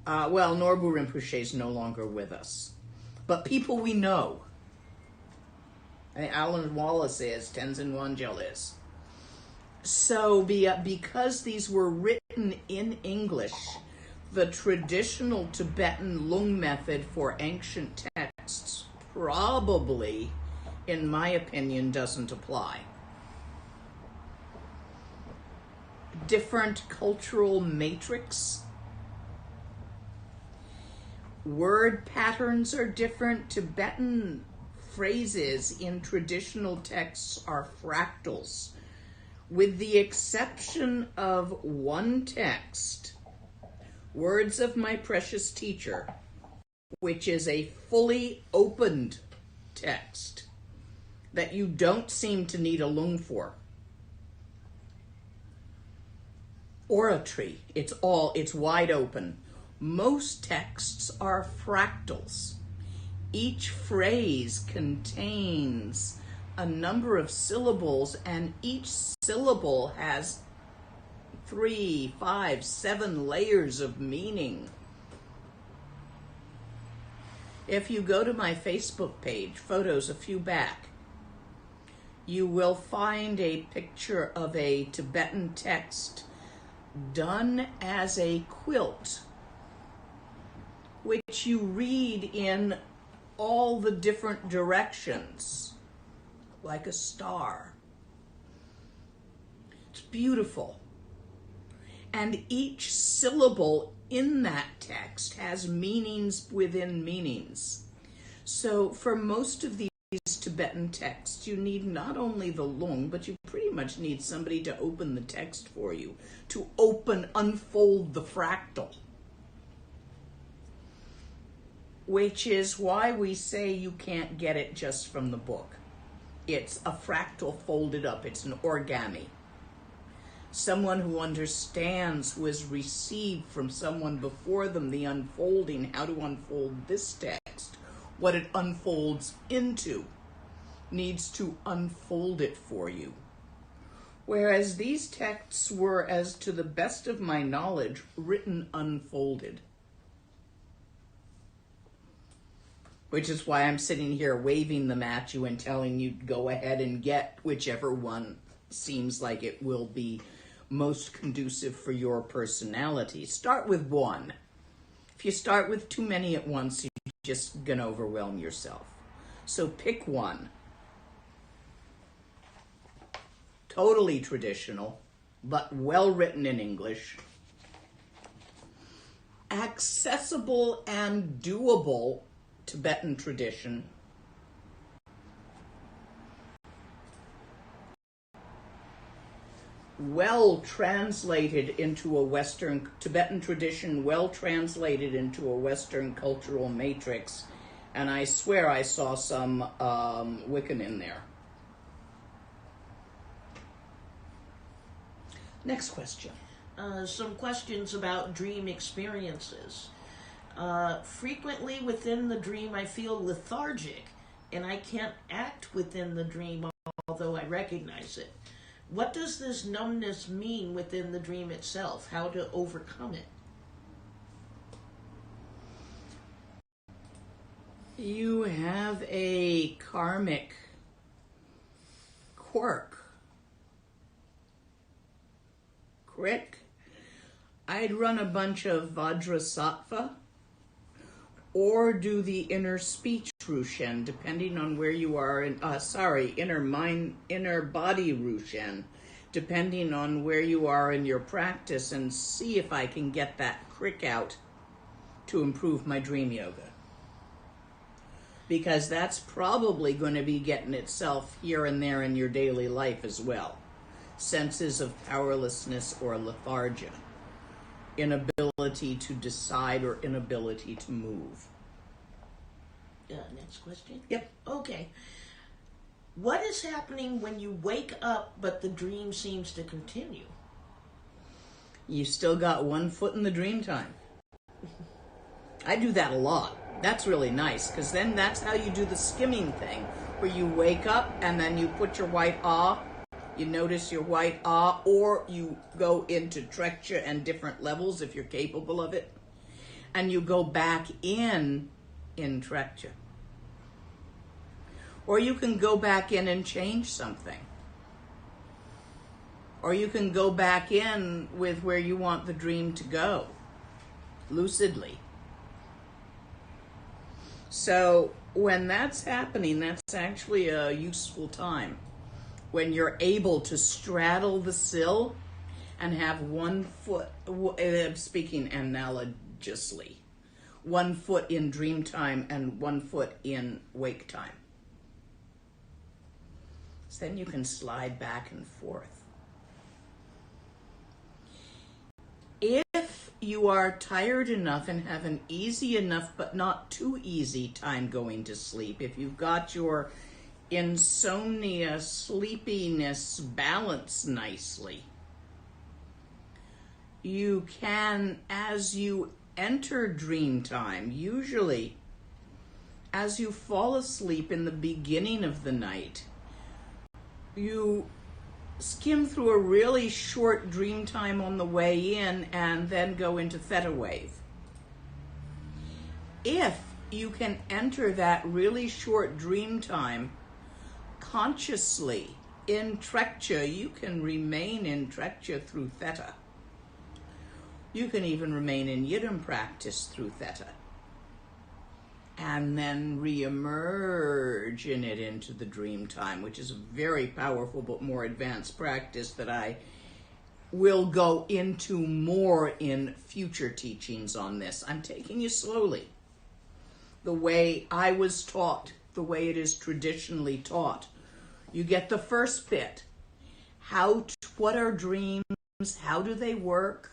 Norbu Rinpoche is no longer with us, but people we know. Alan Wallace is, Tenzin Wangyal is. So because these were written in English, the traditional Tibetan lung method for ancient texts probably, in my opinion, doesn't apply. Different cultural matrix. Word patterns are different. Tibetan phrases in traditional texts are fractals. With the exception of one text, Words of My Precious Teacher, which is a fully opened text that you don't seem to need a lung for. Or a tree. It's wide open. Most texts are fractals. Each phrase contains a number of syllables, and each syllable has 3, 5, 7 layers of meaning. If you go to my Facebook page, photos a few back, you will find a picture of a Tibetan text done as a quilt, which you read in all the different directions, like a star. It's beautiful. And each syllable in that text has meanings within meanings. So for most of these Tibetan texts, you need not only the lung, but you pretty much need somebody to open the text for you, to unfold the fractal. Which is why we say you can't get it just from the book. It's a fractal folded up. It's an origami. Someone who understands, who has received from someone before them the unfolding, how to unfold this text, what it unfolds into, needs to unfold it for you. Whereas these texts were, as to the best of my knowledge, written unfolded. Which is why I'm sitting here waving them at you and telling you to go ahead and get whichever one seems like it will be most conducive for your personality. Start with one. If you start with too many at once, you're just going to overwhelm yourself. So pick one. Totally traditional, but well written in English. Accessible and doable Tibetan tradition. Well translated into a Western Tibetan tradition, well translated into a Western cultural matrix. And I swear I saw some Wiccan in there. Next question. Some questions about dream experiences. Frequently within the dream I feel lethargic and I can't act within the dream although I recognize it. What does this numbness mean within the dream itself? How to overcome it? You have a karmic quirk. I'd run a bunch of Vajrasattva or do the inner speech Rushen, depending on where you are in, inner body Rushen, depending on where you are in your practice, and see if I can get that crick out to improve my dream yoga. Because that's probably going to be getting itself here and there in your daily life as well. Senses of powerlessness or lethargia, inability to decide or inability to move. Next question? Yep. Okay. What is happening when you wake up but the dream seems to continue? You still got one foot in the dream time. I do that a lot. That's really nice, because then that's how you do the skimming thing, where you wake up and then you put your white ah. You notice your white ah, or you go into Treksha and different levels if you're capable of it, and you go back in Treksha. Or you can go back in and change something. Or you can go back in with where you want the dream to go, lucidly. So when that's happening, that's actually a useful time. When you're able to straddle the sill and have one foot, speaking analogously, one foot in dream time and one foot in wake time. So then you can slide back and forth. If you are tired enough and have an easy enough but not too easy time going to sleep, if you've got your insomnia, sleepiness balanced nicely, you can, as you enter dream time, usually as you fall asleep in the beginning of the night, you skim through a really short dream time on the way in and then go into theta wave. If you can enter that really short dream time consciously in Treksha, you can remain in Treksha through theta. You can even remain in Yidam practice through theta, and then re-emerge in it into the dream time, which is a very powerful but more advanced practice that I will go into more in future teachings on this. I'm taking you slowly, the way I was taught, the way it is traditionally taught. You get the first bit. What are dreams? How do they work?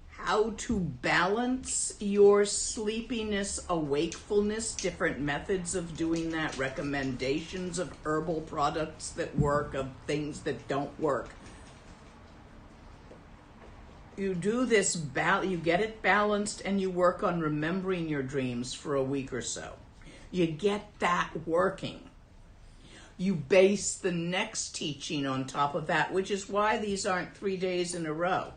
How to balance your sleepiness, awakefulness, different methods of doing that, recommendations of herbal products that work, of things that don't work. You do this, you get it balanced, and you work on remembering your dreams for a week or so. You get that working. You base the next teaching on top of that, which is why these aren't 3 days in a row.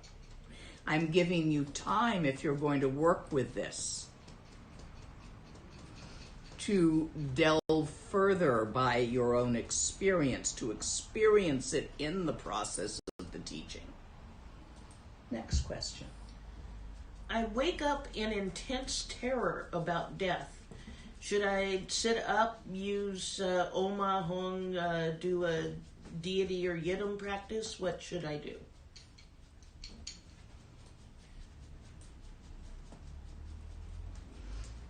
I'm giving you time, if you're going to work with this, to delve further by your own experience, to experience it in the process of the teaching. Next question. I wake up in intense terror about death. Should I sit up, use Oma Hung, do a deity or Yidam practice? What should I do?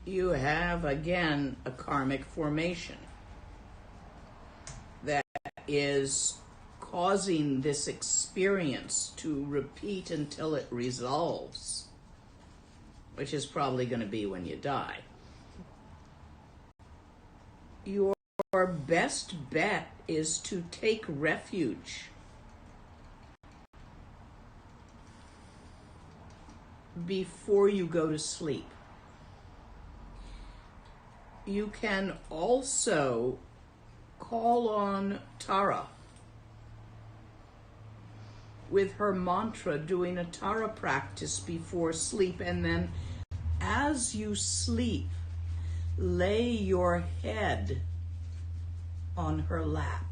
You have, again, a karmic formation that is causing this experience to repeat until it resolves, which is probably going to be when you die. Your best bet is to take refuge before you go to sleep. You can also call on Tara with her mantra, doing a Tara practice before sleep, and then as you sleep, lay your head on her lap.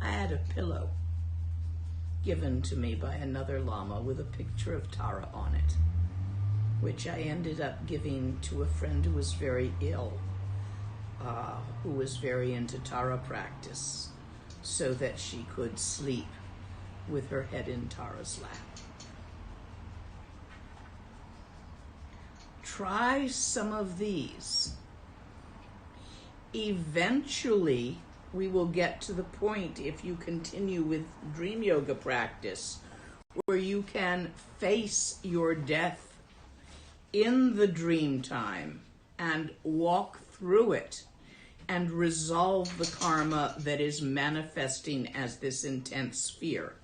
I had a pillow given to me by another Lama with a picture of Tara on it, which I ended up giving to a friend who was very ill, who was very into Tara practice, so that she could sleep with her head in Tara's lap. Try some of these. Eventually, we will get to the point, if you continue with dream yoga practice, where you can face your death in the dream time and walk through it and resolve the karma that is manifesting as this intense fear.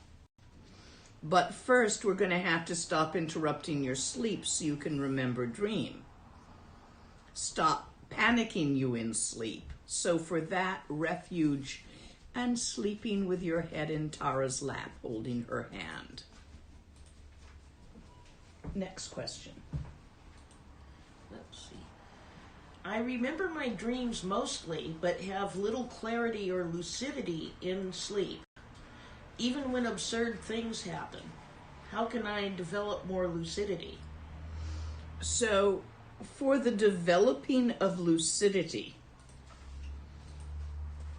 But first, we're going to have to stop interrupting your sleep so you can remember dream. Stop panicking you in sleep. So for that, refuge and sleeping with your head in Tara's lap, holding her hand. Next question. Let's see. I remember my dreams mostly, but have little clarity or lucidity in sleep. Even when absurd things happen, how can I develop more lucidity? So, for the developing of lucidity,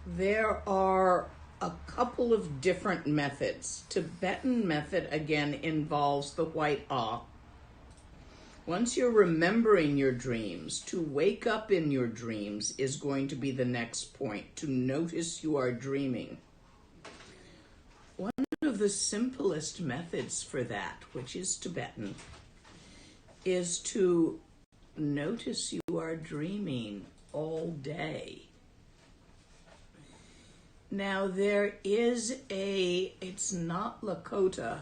there are a couple of different methods. Tibetan method, again, involves the white ah. Once you're remembering your dreams, to wake up in your dreams is going to be the next point, to notice you are dreaming. One of the simplest methods for that, which is Tibetan, is to notice you are dreaming all day. Now there is it's not Lakota,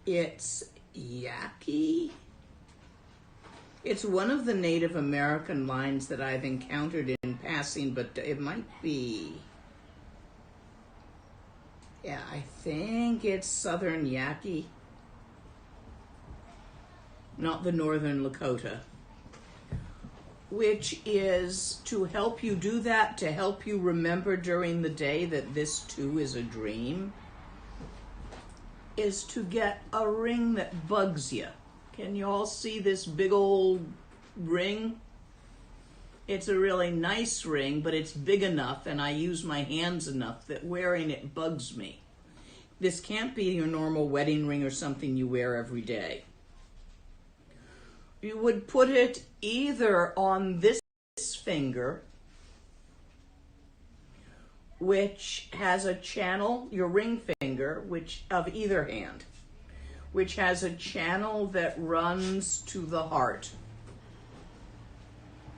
it's Yaqui. It's one of the Native American lines that I've encountered in passing, but it might be, yeah, I think it's Southern Yaqui, not the Northern Lakota, which is to help you do that, to help you remember during the day that this too is a dream, is to get a ring that bugs you. Can you all see this big old ring? It's a really nice ring, but it's big enough, and I use my hands enough that wearing it bugs me. This can't be your normal wedding ring or something you wear every day. You would put it either on this finger, which has a channel, your ring finger, which of either hand, which has a channel that runs to the heart.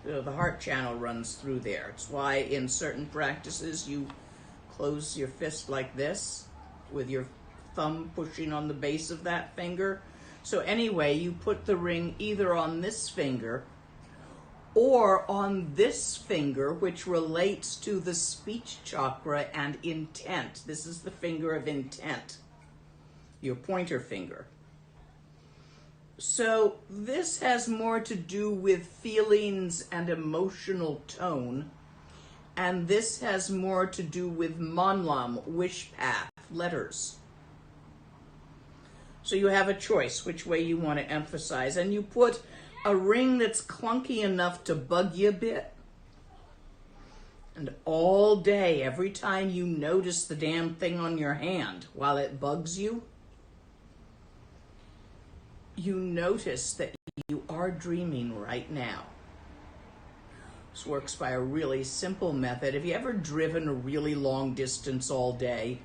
The heart channel runs through there. It's why in certain practices you close your fist like this with your thumb pushing on the base of that finger. So anyway, you put the ring either on this finger or on this finger, which relates to the speech chakra and intent. This is the finger of intent, your pointer finger. So this has more to do with feelings and emotional tone, and this has more to do with manlam, wish path, letters. So you have a choice which way you want to emphasize, and you put a ring that's clunky enough to bug you a bit. And all day, every time you notice the damn thing on your hand while it bugs you, you notice that you are dreaming right now. This works by a really simple method. Have you ever driven a really long distance all day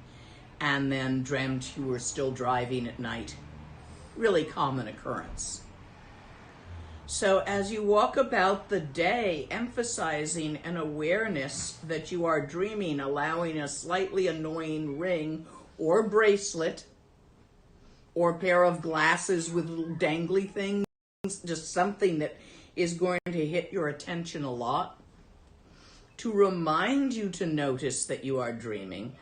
and then dreamt you were still driving at night? Really common occurrence. So as you walk about the day, emphasizing an awareness that you are dreaming, allowing a slightly annoying ring or bracelet or pair of glasses with little dangly things, just something that is going to hit your attention a lot, to remind you to notice that you are dreaming,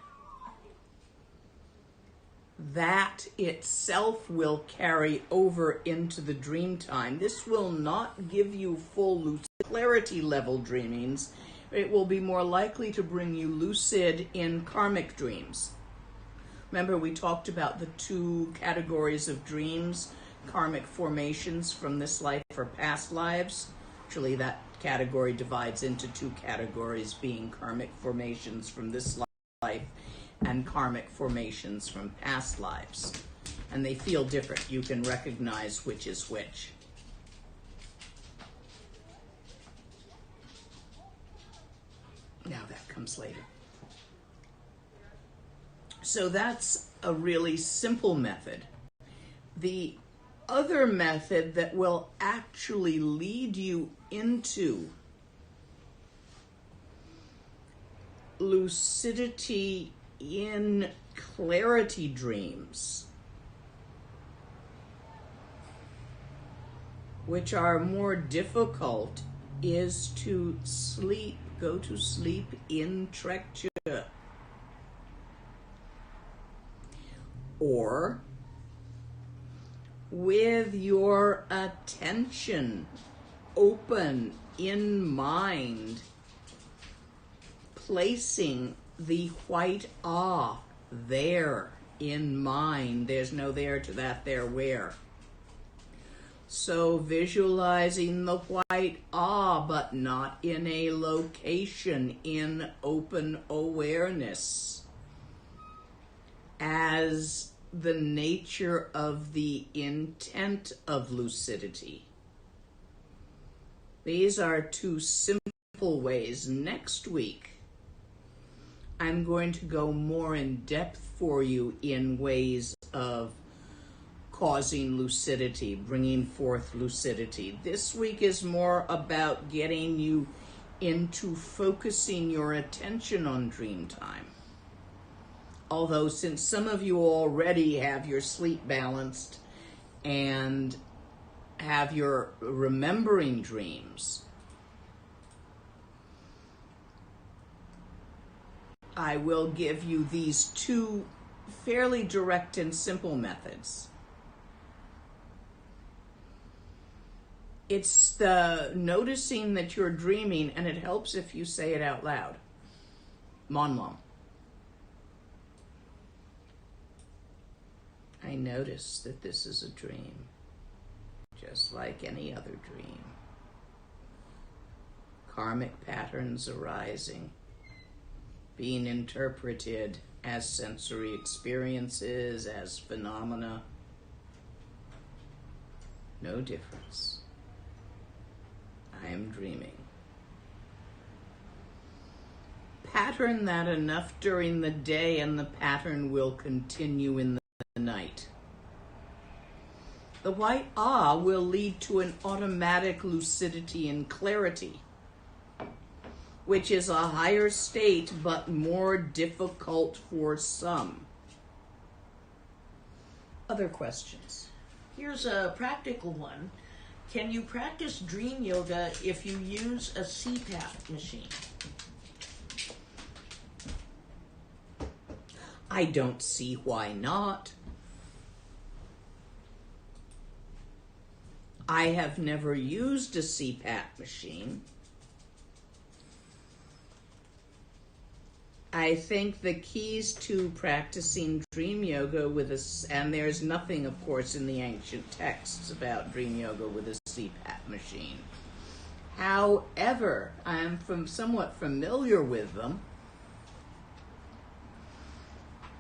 that itself will carry over into the dream time. This will not give you full lucid clarity level dreamings. It will be more likely to bring you lucid in karmic dreams. Remember, we talked about the two categories of dreams, karmic formations from this life or past lives. Actually, that category divides into two categories, being karmic formations from this life and karmic formations from past lives. And they feel different. You can recognize which is which. Now that comes later. So that's a really simple method. The other method that will actually lead you into lucidity in clarity dreams, which are more difficult, is to sleep, go to sleep in trekchö, or with your attention open in mind, placing the white ah there in mind. There's no there to that there where. So visualizing the white ah, but not in a location, in open awareness, as the nature of the intent of lucidity. These are two simple ways. Next week, I'm going to go more in depth for you in ways of causing lucidity, bringing forth lucidity. This week is more about getting you into focusing your attention on dream time. Although, since some of you already have your sleep balanced and have your remembering dreams, I will give you these two fairly direct and simple methods. It's the noticing that you're dreaming, and it helps if you say it out loud. Mon Mom. I notice that this is a dream, just like any other dream. Karmic patterns arising, being interpreted as sensory experiences, as phenomena. No difference. I am dreaming. Pattern that enough during the day, and the pattern will continue in the night. The white ah will lead to an automatic lucidity and clarity, which is a higher state but more difficult for some. Other questions? Here's a practical one. Can you practice dream yoga if you use a Cpap machine? I don't see why not. I have never used a Cpap machine. I think the keys to practicing dream yoga and there's nothing, of course, in the ancient texts about dream yoga with a Cpap machine. However, I'm somewhat familiar with them,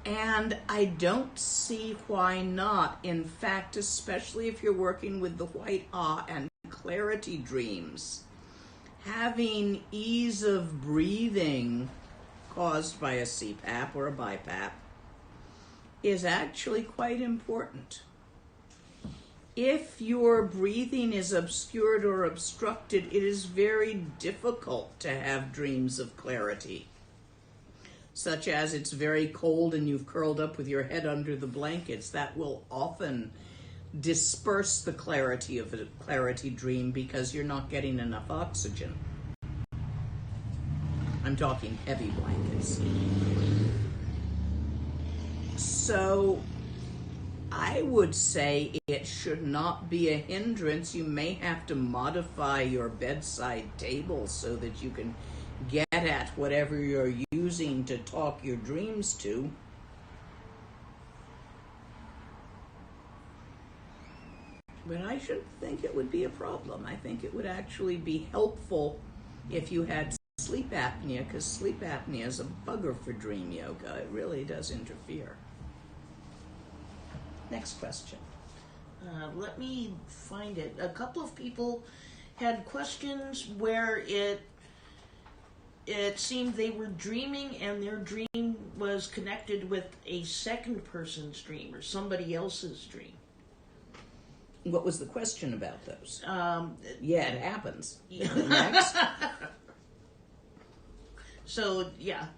and I don't see why not. In fact, especially if you're working with the white ah and clarity dreams, having ease of breathing caused by a Cpap or a BiPAP is actually quite important. If your breathing is obscured or obstructed, it is very difficult to have dreams of clarity, such as it's very cold and you've curled up with your head under the blankets. That will often disperse the clarity of a clarity dream because you're not getting enough oxygen. I'm talking heavy blankets. So I would say it should not be a hindrance. You may have to modify your bedside table so that you can get at whatever you're using to talk your dreams to. But I shouldn't think it would be a problem. I think it would actually be helpful if you had sleep apnea, because sleep apnea is a bugger for dream yoga. It really does interfere. Next question. Let me find it. A couple of people had questions where it seemed they were dreaming and their dream was connected with a second person's dream or somebody else's dream. What was the question about those? Yeah, it happens. Next. So, yeah.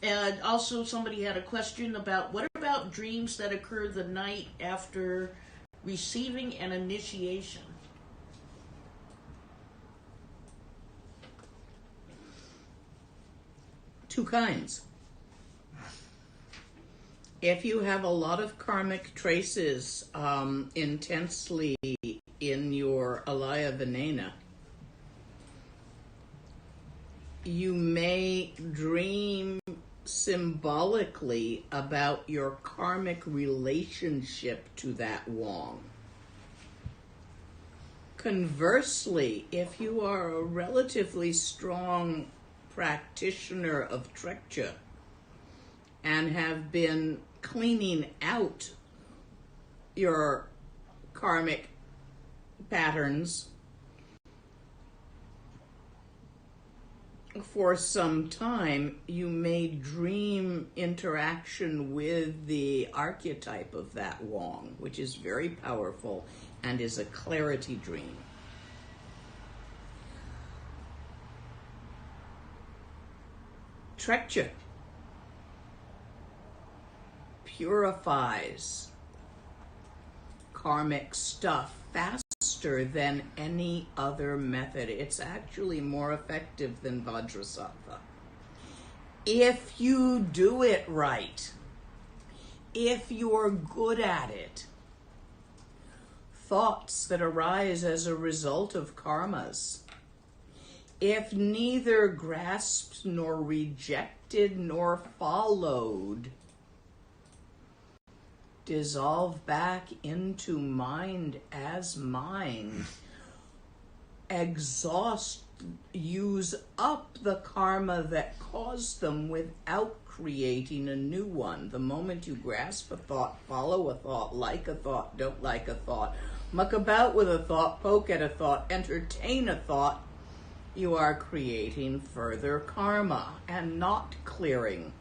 And also somebody had a question about, what about dreams that occur the night after receiving an initiation? Two kinds. If you have a lot of karmic traces intensely in your Lama Lena, you may dream symbolically about your karmic relationship to that Wong. Conversely, if you are a relatively strong practitioner of Trekcha and have been cleaning out your karmic patterns for some time, you may dream interaction with the archetype of that Wong, which is very powerful and is a clarity dream. Trekcha purifies karmic stuff faster than any other method. It's actually more effective than Vajrasattva. If you do it right, if you're good at it, thoughts that arise as a result of karmas, if neither grasped nor rejected nor followed, dissolve back into mind as mind, exhaust, use up the karma that caused them without creating a new one. The moment you grasp a thought, follow a thought, like a thought, don't like a thought, muck about with a thought, poke at a thought, entertain a thought, you are creating further karma and not clearing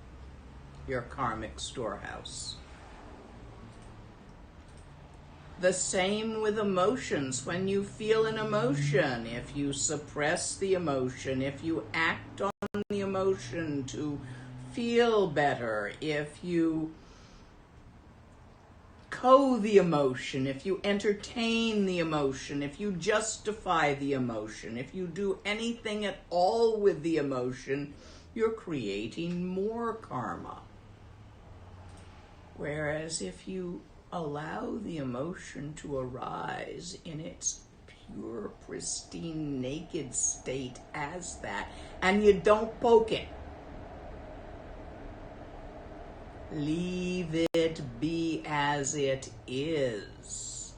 your karmic storehouse. The same with emotions. When you feel an emotion, if you suppress the emotion, if you act on the emotion to feel better, if you the emotion, if you entertain the emotion, if you justify the emotion, if you do anything at all with the emotion, you're creating more karma. Whereas if you allow the emotion to arise in its pure, pristine, naked state as that, and you don't poke it, leave it be as it is.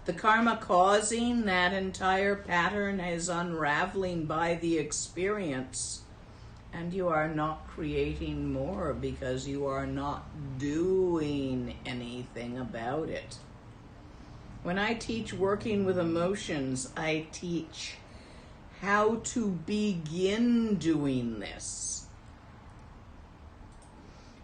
The karma causing that entire pattern is unraveling by the experience, and you are not creating more because you are not doing anything about it. When I teach working with emotions, I teach how to begin doing this.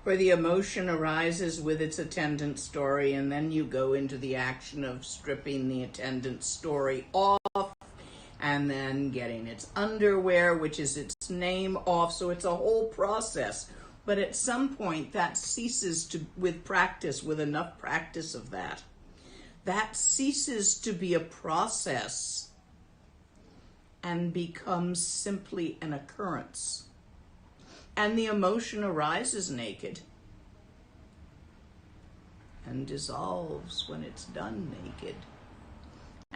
Where the emotion arises with its attendant story, and then you go into the action of stripping the attendant story off, and then getting its underwear, which is its name, off. So it's a whole process. But at some point, that ceases to, with practice, with enough practice of that, that ceases to be a process and becomes simply an occurrence. And the emotion arises naked. and dissolves when it's done naked.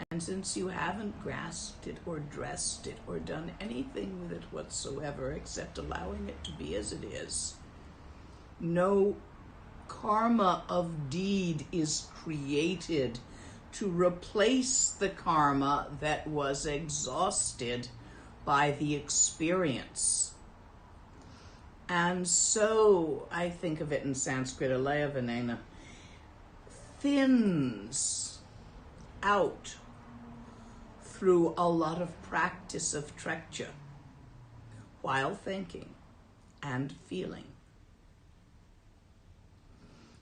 And since you haven't grasped it or dressed it or done anything with it whatsoever except allowing it to be as it is, no karma of deed is created to replace the karma that was exhausted by the experience. And so, I think of it in Sanskrit, Lama Lena, thins out through a lot of practice of trekcha while thinking and feeling.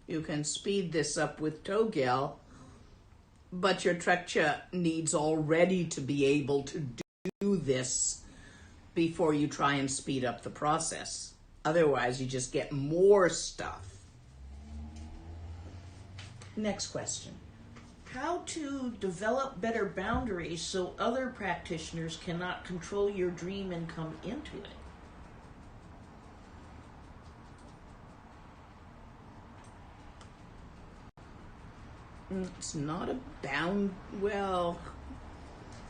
You can speed this up with Togel, but your trekcha needs already to be able to do this before you try and speed up the process. Otherwise, you just get more stuff. Next question. How to develop better boundaries so other practitioners cannot control your dream and come into it? It's not a well,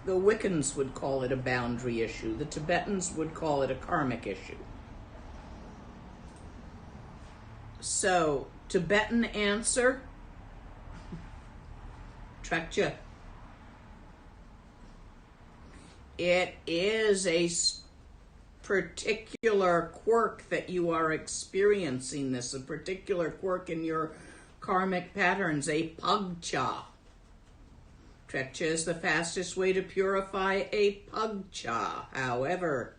the Wiccans would call it a boundary issue. The Tibetans would call it a karmic issue. So, Tibetan answer, trekcha. It is a particular quirk that you are experiencing this, a particular quirk in your karmic patterns, a pugcha. Trekcha is the fastest way to purify a pugcha. However,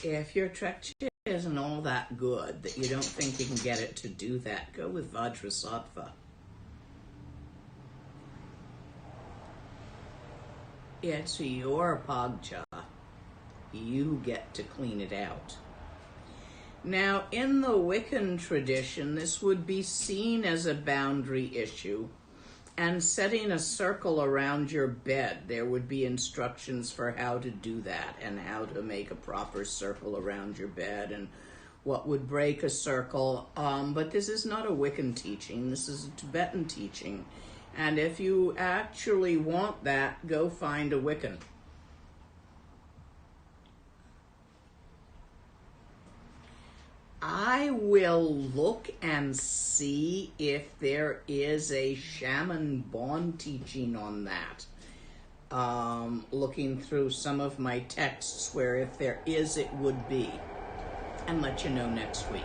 if your trekcha isn't all that good that you don't think you can get it to do that, go with Vajrasattva. It's your pugcha. You get to clean it out. Now, in the Wiccan tradition, this would be seen as a boundary issue, and setting a circle around your bed, there would be instructions for how to do that and how to make a proper circle around your bed and what would break a circle. But this is not a Wiccan teaching. This is a Tibetan teaching. And if you actually want that, go find a Wiccan. I will look and see if there is a shaman bond teaching on that. Looking through some of my texts where if there is, it would be. And let you know next week.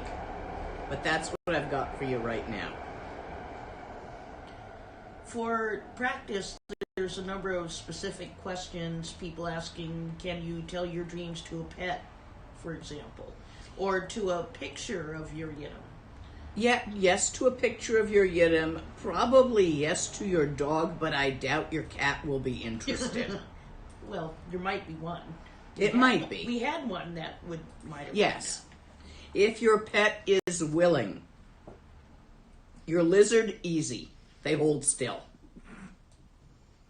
But that's what I've got for you right now. For practice, there's a number of specific questions. People asking, can you tell your dreams to a pet, for example? Or to a picture of your yidam? Yeah, yes to a picture of your yidam. Probably yes to your dog, but I doubt your cat will be interested. Well, there might be one. It might be. We had one that might have. Yes. If your pet is willing. Your lizard, easy. They hold still.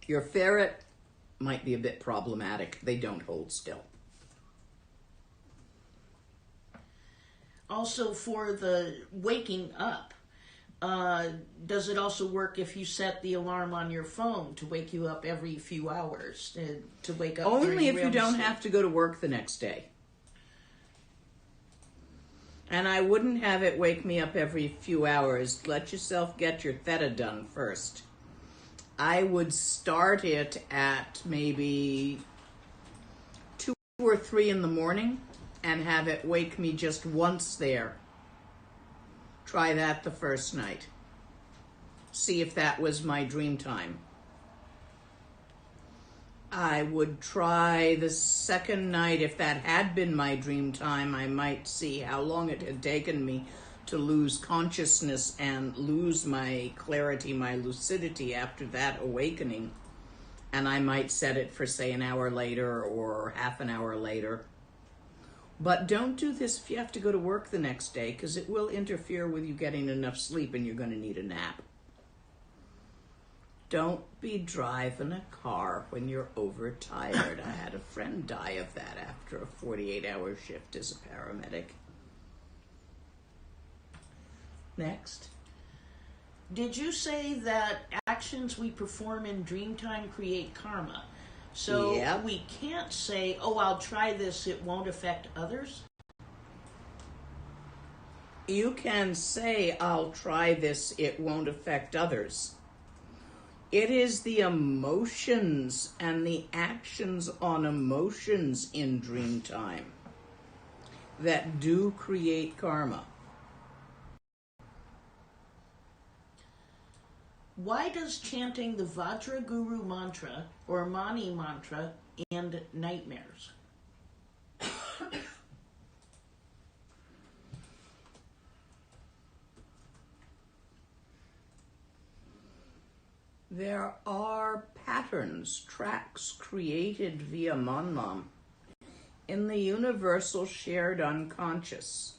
Your ferret might be a bit problematic. They don't hold still. Also, for the waking up, does it also work if you set the alarm on your phone to wake you up every few hours to wake up? Only if you don't have to go to work the next day. And I wouldn't have it wake me up every few hours. Let yourself get your theta done first. I would start it at maybe 2 or 3 in the morning and have it wake me just once there. Try that the first night. See if that was my dream time. I would try the second night. If that had been my dream time, I might see how long it had taken me to lose consciousness and lose my clarity, my lucidity after that awakening. And I might set it for, say, an hour later or half an hour later. But don't do this if you have to go to work the next day, because it will interfere with you getting enough sleep and you're going to need a nap. Don't be driving a car when you're overtired. I had a friend die of that after a 48-hour shift as a paramedic. Next. Did you say that actions we perform in dream time create karma? So Yep. we can't say, oh, I'll try this, it won't affect others? You can say, I'll try this, it won't affect others. It is the emotions and the actions on emotions in dream time that do create karma. Why does chanting the Vajra Guru mantra or Mani mantra end nightmares? There are patterns, tracks created via Manmam in the universal shared unconscious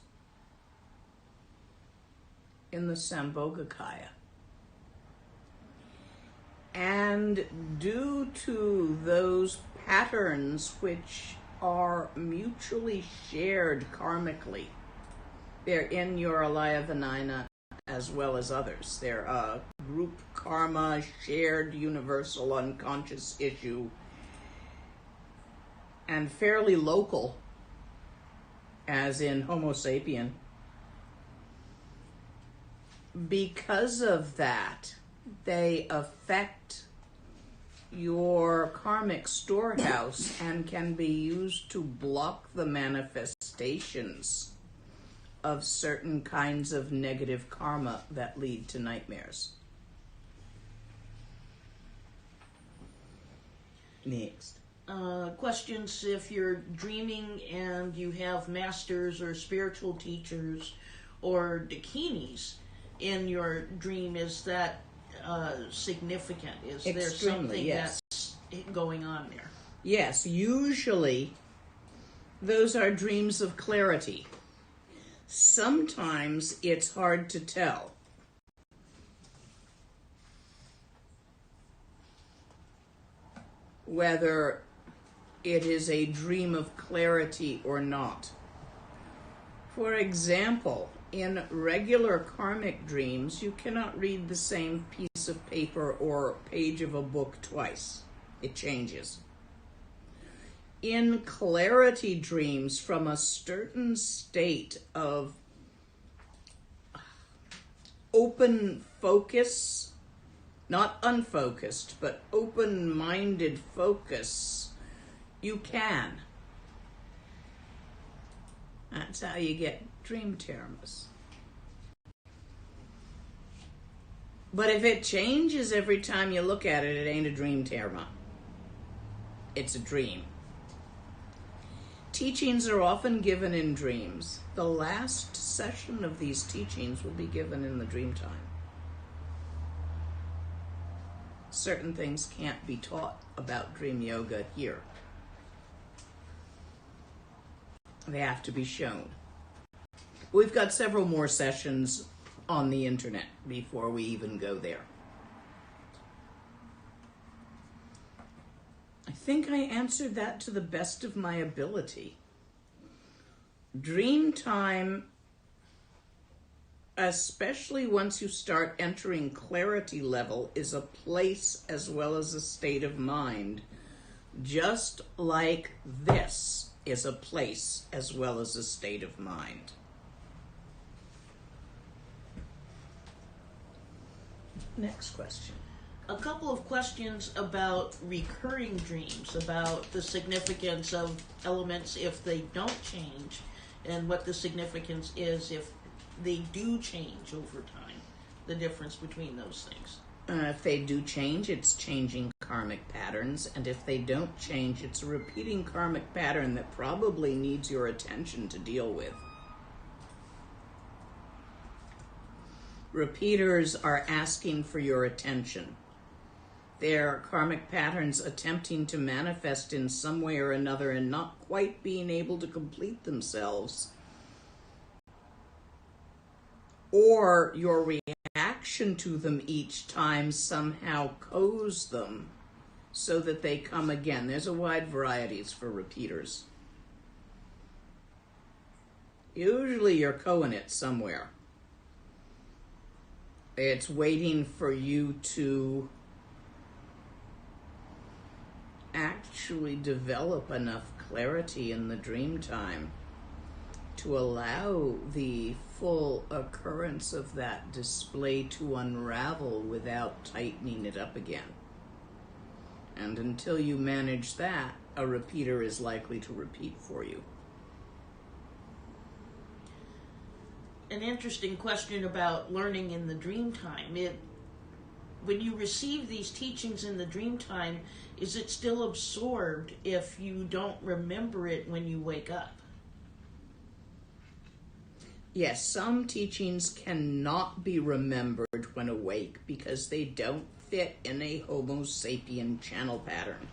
in the Sambhogakaya. And due to those patterns which are mutually shared karmically, they're in your Alaya Vinayana as well as others. They're a group karma, shared universal unconscious issue, and fairly local, as in Homo sapien. Because of that, they affect your karmic storehouse and can be used to block the manifestations of certain kinds of negative karma that lead to nightmares. Next. Questions if you're dreaming and you have masters or spiritual teachers or dakinis in your dream, is that significant? Is there Extremely, something yes. that's going on there? Yes, usually those are dreams of clarity. Sometimes it's hard to tell. Whether it is a dream of clarity or not. For example, in regular karmic dreams, you cannot read the same piece of paper or page of a book twice. It changes. In clarity dreams, from a certain state of open focus, not unfocused, but open-minded focus, you can. That's how you get dream termas. But if it changes every time you look at it, it ain't a dream terma. It's a dream. Teachings are often given in dreams. The last session of these teachings will be given in the dream time. Certain things can't be taught about dream yoga here. They have to be shown. We've got several more sessions on the internet before we even go there. I think I answered that to the best of my ability. Dream time, especially once you start entering clarity level, is a place as well as a state of mind, just like this is a place as well as a state of mind. Next question. A couple of questions about recurring dreams, about the significance of elements if they don't change, and what the significance is if they do change over time, the difference between those things. If they do change, it's changing karmic patterns, and if they don't change, it's a repeating karmic pattern that probably needs your attention to deal with. Repeaters are asking for your attention. They're karmic patterns attempting to manifest in some way or another and not quite being able to complete themselves. Or your reaction to them each time somehow codes them so that they come again. There's a wide varieties for repeaters. Usually you're coing it somewhere. It's waiting for you to actually develop enough clarity in the dream time to allow the full occurrence of that display to unravel without tightening it up again. And until you manage that, a repeater is likely to repeat for you. An interesting question about learning in the dream time. When you receive these teachings in the dream time, is it still absorbed if you don't remember it when you wake up? Yes, some teachings cannot be remembered when awake because they don't fit in a Homo sapien channel pattern,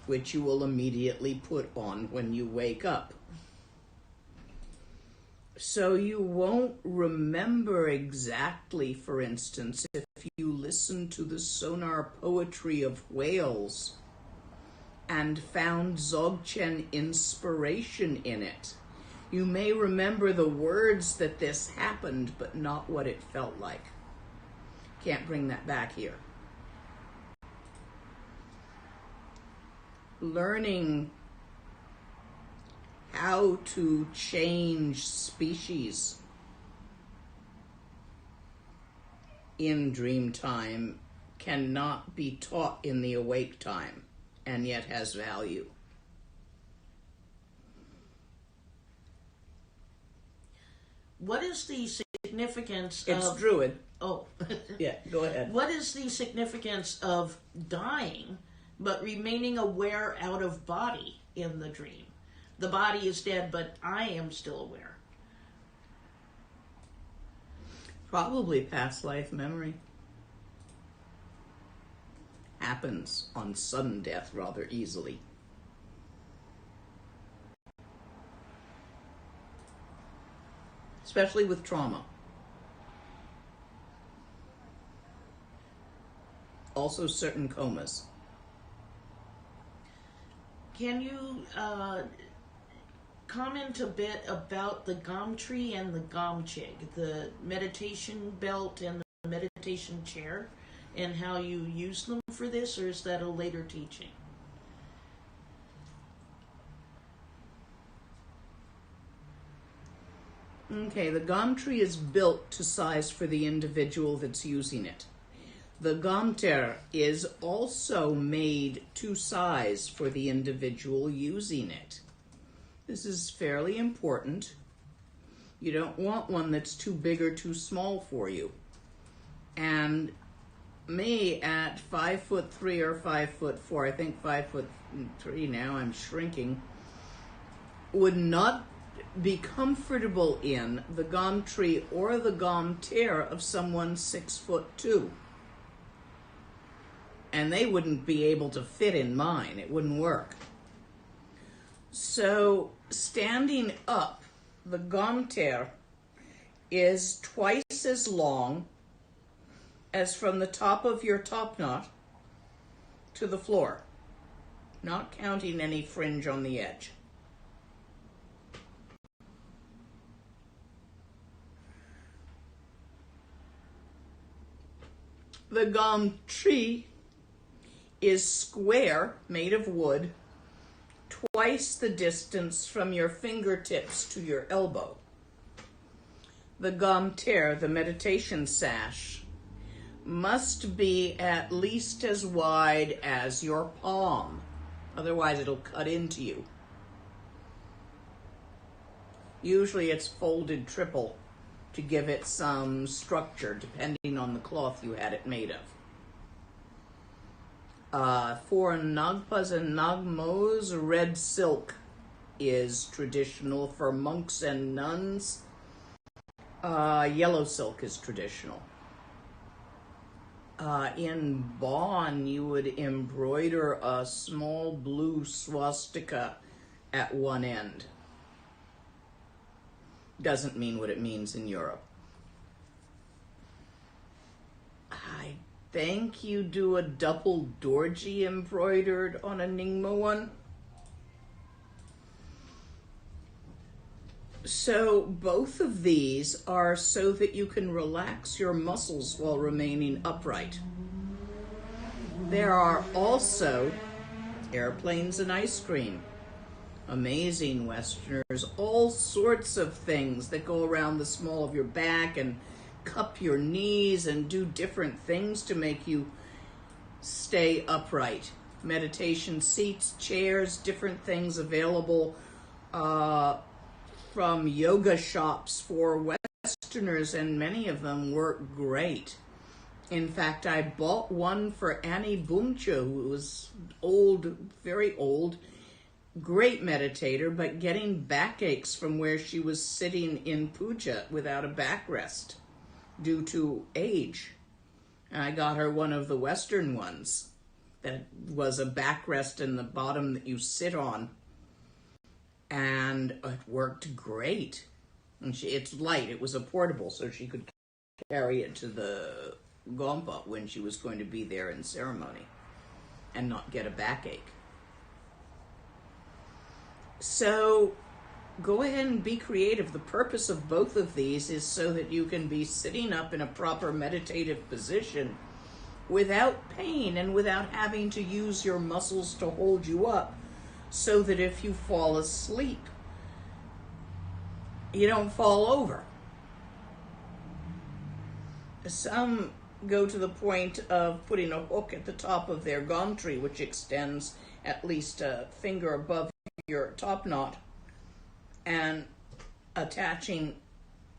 which you will immediately put on when you wake up. So you won't remember exactly, for instance, if you listen to the sonar poetry of whales and found Dzogchen inspiration in it. You may remember the words that this happened, but not what it felt like. Can't bring that back here. Learning how to change species in dream time cannot be taught in the awake time, and yet has value. What is the significance It's of... Druid. Oh. Yeah, go ahead. What is the significance of dying, but remaining aware out of body in the dream? The body is dead, but I am still aware. Probably past life memory. Happens on sudden death rather easily. Especially with trauma. Also certain comas. Can you comment a bit about the Gom tree and the Gom Chig, the meditation belt and the meditation chair, and how you use them for this, or is that a later teaching? Okay, the Gom tree is built to size for the individual that's using it. The Gomter is also made to size for the individual using it. This is fairly important. You don't want one that's too big or too small for you. And me at 5'3" or 5'4", I think 5'3" now, I'm shrinking, would not be comfortable in the Gom tree or the Gom tear of someone 6'2". And they wouldn't be able to fit in mine. It wouldn't work. So standing up, the Gom tear is twice as long as from the top of your top knot to the floor, not counting any fringe on the edge. The Gom tree is square, made of wood, twice the distance from your fingertips to your elbow. The Gom tear, the meditation sash, must be at least as wide as your palm. Otherwise, it'll cut into you. Usually it's folded triple to give it some structure, depending on the cloth you had it made of. For Nagpas and Nagmos, red silk is traditional. For monks and nuns, yellow silk is traditional. In Bonn, you would embroider a small blue swastika at one end. Doesn't mean what it means in Europe. I think you do a double dorji embroidered on a Nyingma one. So both of these are so that you can relax your muscles while remaining upright. There are also airplanes and ice cream. Amazing Westerners, all sorts of things that go around the small of your back and cup your knees and do different things to make you stay upright. Meditation seats, chairs, different things available from yoga shops for Westerners, and many of them work great. In fact, I bought one for Annie Boomcha, who was old, very old, great meditator, but getting backaches from where she was sitting in puja without a backrest due to age. And I got her one of the Western ones that was a backrest in the bottom that you sit on. And it worked great. And it's light. It was a portable, so she could carry it to the Gompa when she was going to be there in ceremony and not get a backache. So go ahead and be creative. The purpose of both of these is so that you can be sitting up in a proper meditative position without pain and without having to use your muscles to hold you up, so that if you fall asleep, you don't fall over. Some go to the point of putting a hook at the top of their gantry, which extends at least a finger above your top knot, and attaching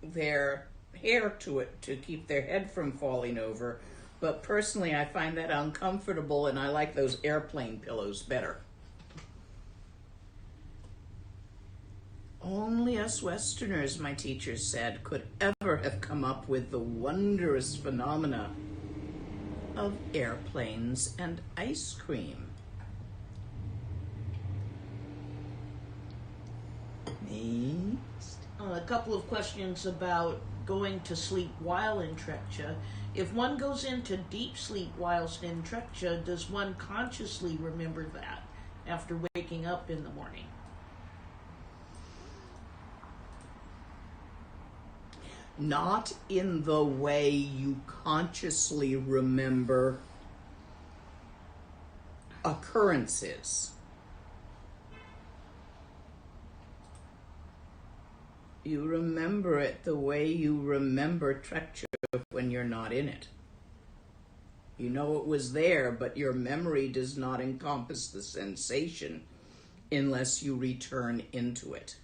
their hair to it to keep their head from falling over. But personally, I find that uncomfortable, and I like those airplane pillows better. Only us Westerners, my teacher said, could ever have come up with the wondrous phenomena of airplanes and ice cream. Next. A couple of questions about going to sleep while in Trekcha. If one goes into deep sleep whilst in Trekcha, does one consciously remember that after waking up in the morning? Not in the way you consciously remember occurrences. You remember it the way you remember Trekcha when you're not in it. You know it was there, but your memory does not encompass the sensation unless you return into it.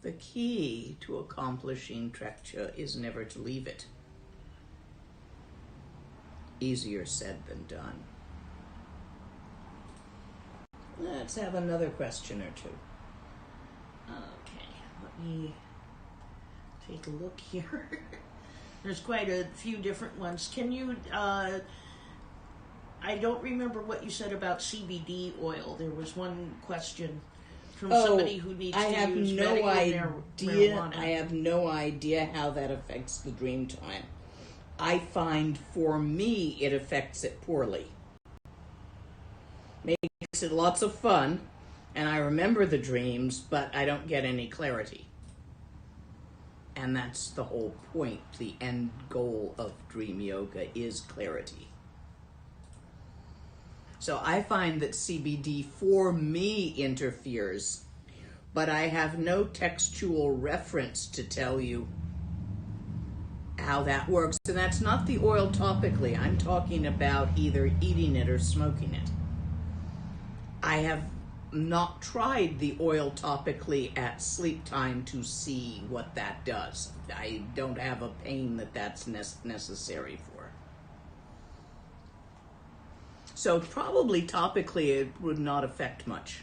The key to accomplishing Trekcha is never to leave it. Easier said than done. Let's have another question or two. Okay, let me take a look here. There's quite a few different ones. Can you, I don't remember what you said about CBD oil. There was one question from somebody who needs to use medical marijuana. I have no idea how that affects the dream time. I find for me it affects it poorly. Makes it lots of fun, and I remember the dreams, but I don't get any clarity. And that's the whole point. The end goal of dream yoga is clarity. So I find that CBD for me interferes, but I have no textual reference to tell you how that works. And that's not the oil topically. I'm talking about either eating it or smoking it. I have not tried the oil topically at sleep time to see what that does. I don't have a pain that's necessary for. So probably topically it would not affect much.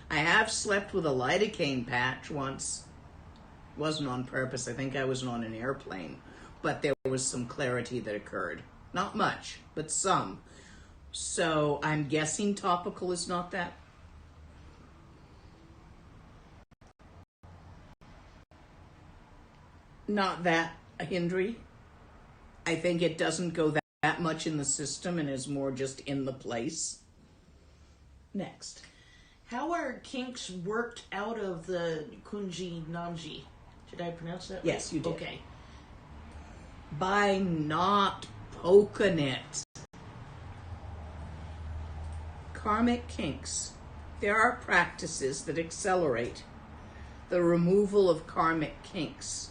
I have slept with a lidocaine patch once. Wasn't on purpose. I think I was on an airplane. But there was some clarity that occurred. Not much, but some. So I'm guessing topical is not that. Not that hindry. I think it doesn't go that that much in the system and is more just in the place. Next. How are kinks worked out of the kunji namji? Did I pronounce that right? Yes, you did. Okay. By not poking it. Karmic kinks. There are practices that accelerate the removal of karmic kinks.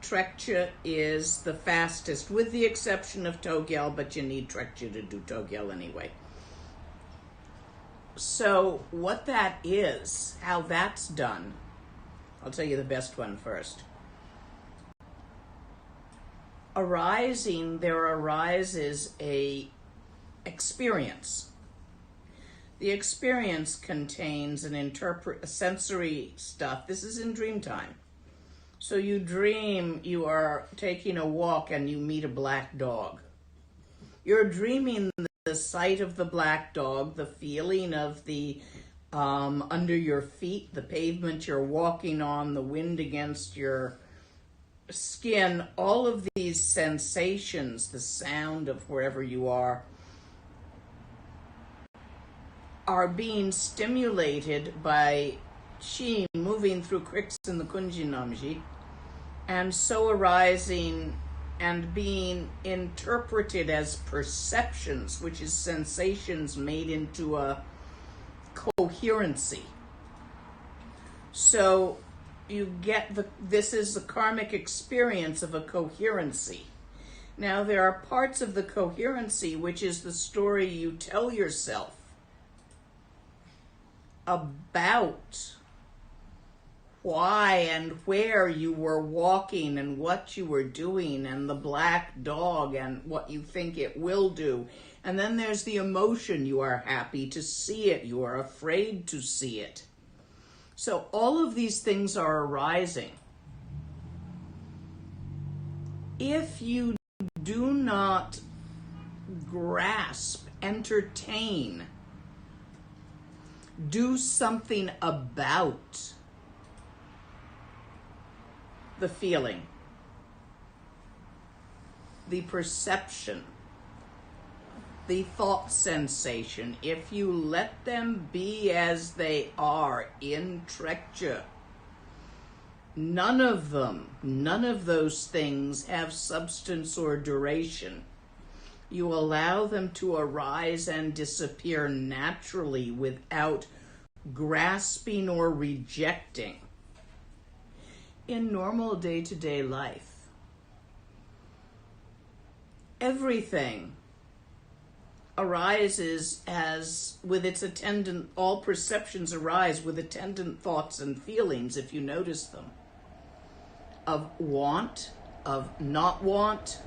Trekchö is the fastest, with the exception of Togyal, but you need Trekchö to do Togyal anyway. So what that is, how that's done, I'll tell you the best one first. There arises a experience. The experience contains a sensory stuff. This is in dream time. So you dream you are taking a walk and you meet a black dog. You're dreaming the sight of the black dog, the feeling of the under your feet, the pavement you're walking on, the wind against your skin, all of these sensations, the sound of wherever you are being stimulated by chi moving through cricks in the kunji namji, and so arising and being interpreted as perceptions, which is sensations made into a coherency. So you get this is the karmic experience of a coherency. Now there are parts of the coherency which is the story you tell yourself about why and where you were walking and what you were doing and the black dog and what you think it will do. And then there's the emotion. You are happy to see it. You are afraid to see it. So all of these things are arising. If you do not grasp, entertain, do something about the feeling, the perception, the thought sensation, if you let them be as they are in Trekchö, none of those things have substance or duration. You allow them to arise and disappear naturally without grasping or rejecting. In normal day-to-day life, everything arises as with its attendant, all perceptions arise with attendant thoughts and feelings, if you notice them, of want, of not want,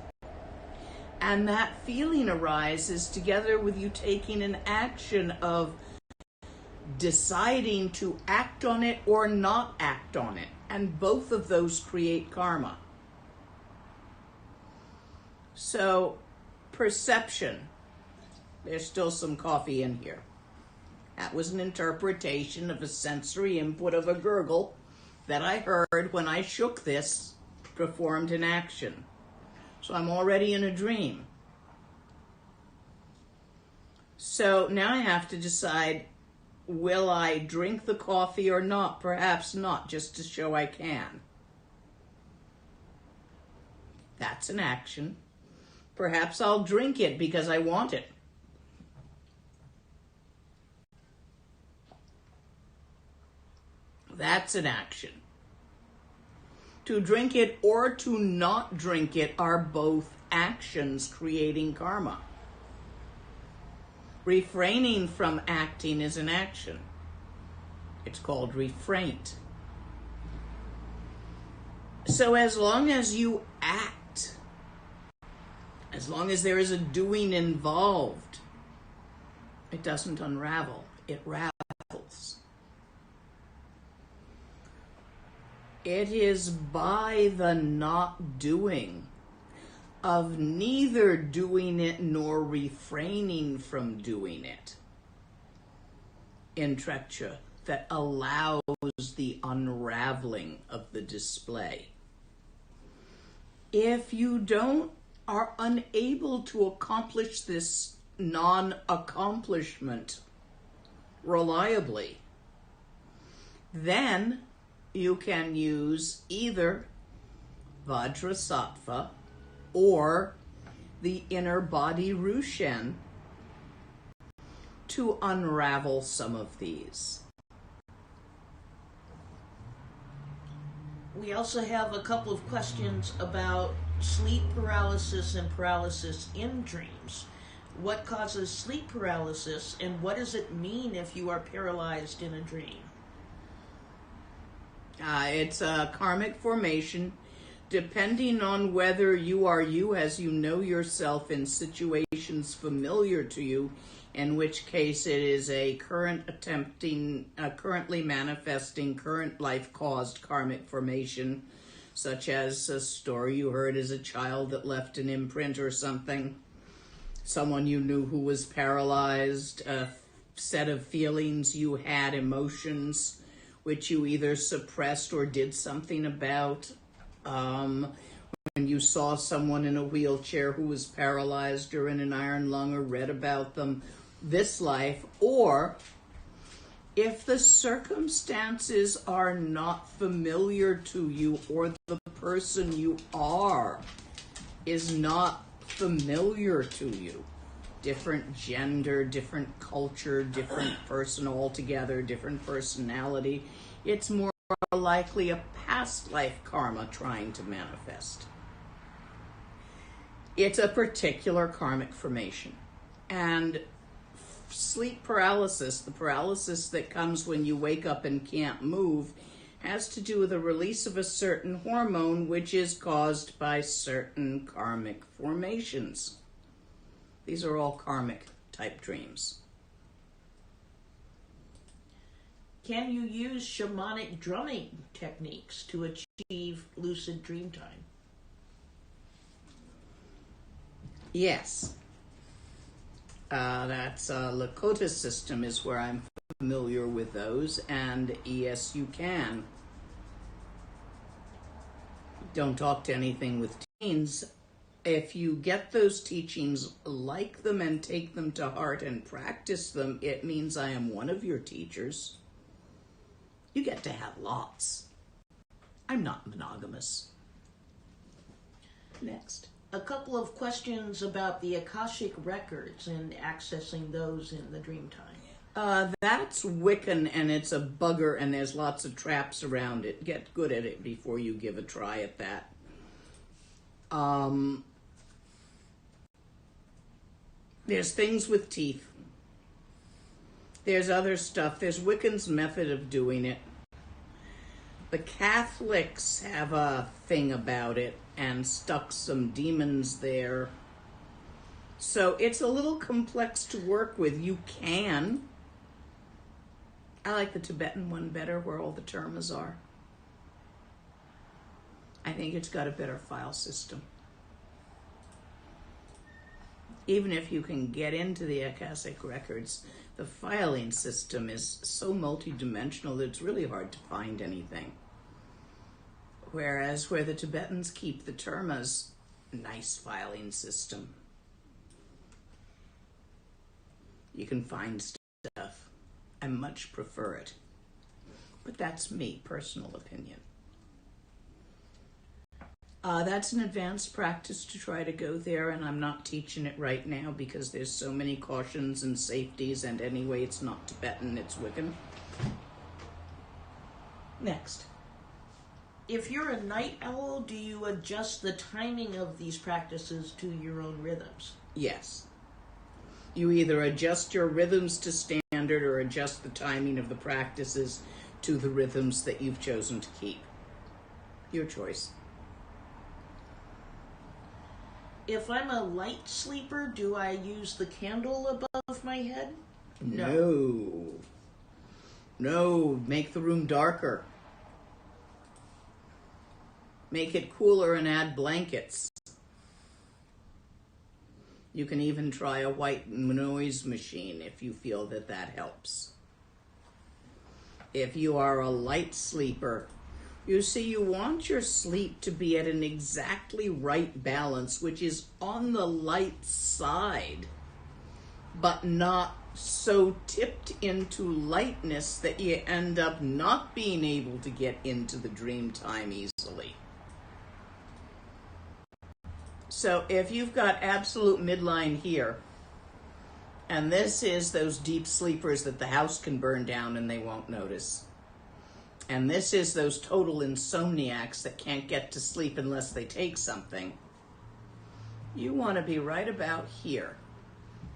and that feeling arises together with you taking an action of deciding to act on it or not act on it. And both of those create karma. So, perception. There's still some coffee in here. That was an interpretation of a sensory input of a gurgle that I heard when I shook this, performed an action. So I'm already in a dream. So now I have to decide, will I drink the coffee or not? Perhaps not, just to show I can. That's an action. Perhaps I'll drink it because I want it. That's an action. To drink it or to not drink it are both actions creating karma. Refraining from acting is an action. It's called refraint. So as long as you act, as long as there is a doing involved, it doesn't unravel, it ravels. It is by the not doing of neither doing it nor refraining from doing it in Trekchö that allows the unraveling of the display. If you don't are unable to accomplish this non-accomplishment reliably, then you can use either Vajrasattva or the inner body Rushen to unravel some of these. We also have a couple of questions about sleep paralysis and paralysis in dreams. What causes sleep paralysis, and what does it mean if you are paralyzed in a dream? It's a karmic formation, depending on whether you are you as you know yourself in situations familiar to you, in which case it is a currently manifesting, current life-caused karmic formation, such as a story you heard as a child that left an imprint or something, someone you knew who was paralyzed, a set of feelings you had, emotions, which you either suppressed or did something about. When you saw someone in a wheelchair who was paralyzed or in an iron lung or read about them this life, or if the circumstances are not familiar to you or the person you are is not familiar to you, different gender, different culture, different person altogether, different personality, it's more likely a past life karma trying to manifest. It's a particular karmic formation. And sleep paralysis, the paralysis that comes when you wake up and can't move, has to do with the release of a certain hormone which is caused by certain karmic formations. These are all karmic type dreams. Can you use shamanic drumming techniques to achieve lucid dream time? Yes. That's Lakota system is where I'm familiar with those, and yes, you can. Don't talk to anything with teens. If you get those teachings, like them and take them to heart and practice them, it means I am one of your teachers. You get to have lots. I'm not monogamous. Next. A couple of questions about the Akashic records and accessing those in the dream time. That's Wiccan, and it's a bugger, and there's lots of traps around it. Get good at it before you give a try at that. There's things with teeth. There's other stuff. There's Wiccan's method of doing it. The Catholics have a thing about it and stuck some demons there. So it's a little complex to work with. You can. I like the Tibetan one better, where all the termas are. I think it's got a better file system. Even if you can get into the Akashic records, the filing system is so multidimensional that it's really hard to find anything. Whereas where the Tibetans keep the termas, nice filing system. You can find stuff. I much prefer it. But that's me, personal opinion. That's an advanced practice to try to go there, and I'm not teaching it right now because there's so many cautions and safeties, and anyway, it's not Tibetan, it's Wiccan. Next. If you're a night owl, do you adjust the timing of these practices to your own rhythms? Yes. You either adjust your rhythms to standard or adjust the timing of the practices to the rhythms that you've chosen to keep. Your choice. If I'm a light sleeper, do I use the candle above my head? No. Make the room darker. Make it cooler and add blankets. You can even try a white noise machine if you feel that that helps. If you are a light sleeper, You see, you want your sleep to be at an exactly right balance, which is on the light side, but not so tipped into lightness that you end up not being able to get into the dream time easily. So if you've got absolute midline here, and this is those deep sleepers that the house can burn down and they won't notice, and this is those total insomniacs that can't get to sleep unless they take something, you want to be right about here,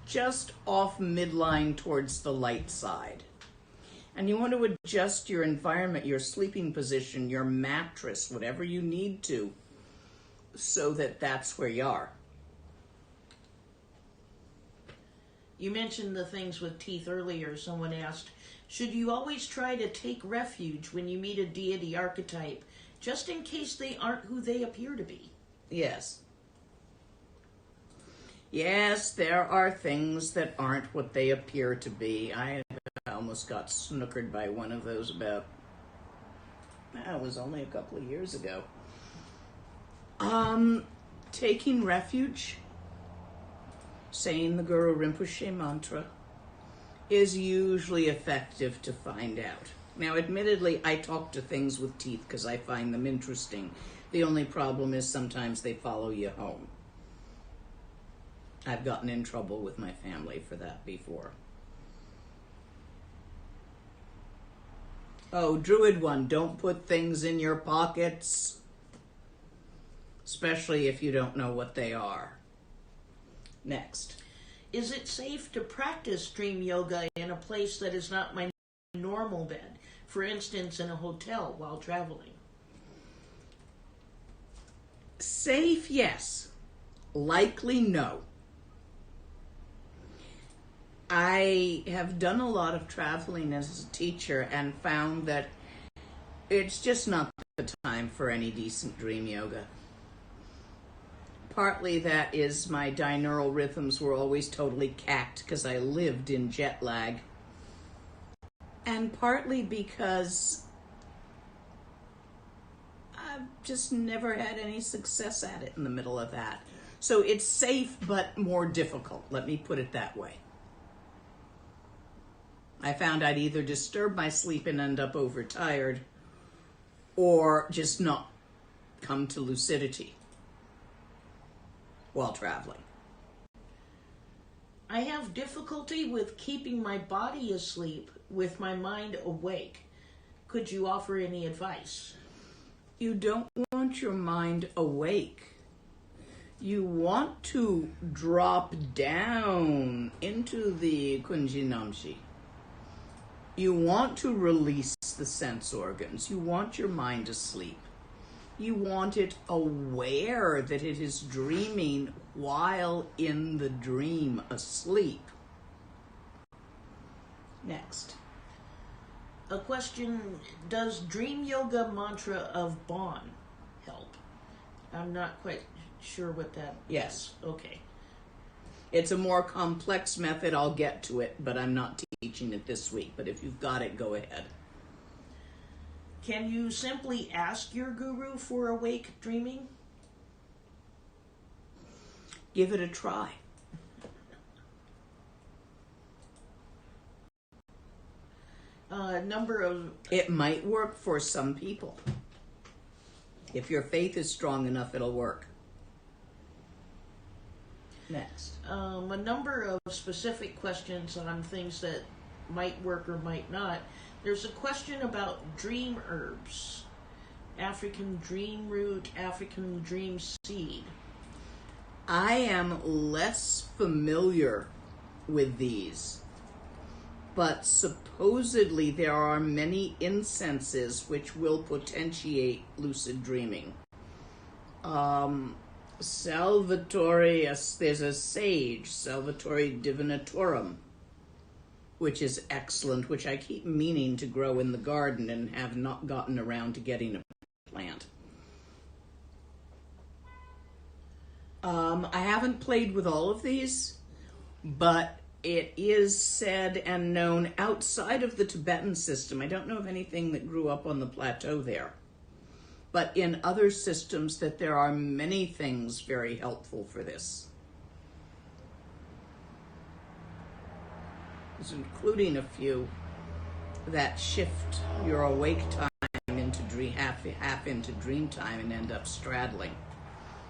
just off midline towards the light side. And you want to adjust your environment, your sleeping position, your mattress, whatever you need to, so that that's where you are. You mentioned the things with teeth earlier. Someone asked, should you always try to take refuge when you meet a deity archetype, just in case they aren't who they appear to be? Yes. Yes, there are things that aren't what they appear to be. I almost got snookered by one of those it was only a couple of years ago. Taking refuge, saying the Guru Rinpoche mantra, is usually effective to find out. Now, admittedly, I talk to things with teeth because I find them interesting. The only problem is sometimes they follow you home. I've gotten in trouble with my family for that before. Oh, Druid one, don't put things in your pockets, especially if you don't know what they are. Next. Is it safe to practice dream yoga in a place that is not my normal bed? For instance, in a hotel while traveling? Safe, yes. Likely, no. I have done a lot of traveling as a teacher and found that it's just not the time for any decent dream yoga. Partly that is my binaural rhythms were always totally cacked because I lived in jet lag. And partly because I've just never had any success at it in the middle of that. So it's safe but more difficult, let me put it that way. I found I'd either disturb my sleep and end up overtired or just not come to lucidity while traveling. I have difficulty with keeping my body asleep with my mind awake. Could you offer any advice? You don't want your mind awake. You want to drop down into the Kunjinamshi. You want to release the sense organs. You want your mind asleep. You want it aware that it is dreaming while in the dream asleep. Next. A question, does dream yoga mantra of Bon help? I'm not quite sure what that Yes. is. Okay. It's a more complex method. I'll get to it, but I'm not teaching it this week. But if you've got it, go ahead. Can you simply ask your guru for awake dreaming? Give it a try. It might work for some people. If your faith is strong enough, it'll work. Next. A number of specific questions on things that might work or might not. There's a question about dream herbs. African dream root, African dream seed. I am less familiar with these, but supposedly there are many incenses which will potentiate lucid dreaming. Salvatore, there's a sage, Salvatore Divinatorum, which is excellent, which I keep meaning to grow in the garden and have not gotten around to getting a plant. I haven't played with all of these, but it is said and known outside of the Tibetan system. I don't know of anything that grew up on the plateau there. but in other systems that there are many things very helpful for this. Including a few that shift your awake time into half into dream time and end up straddling.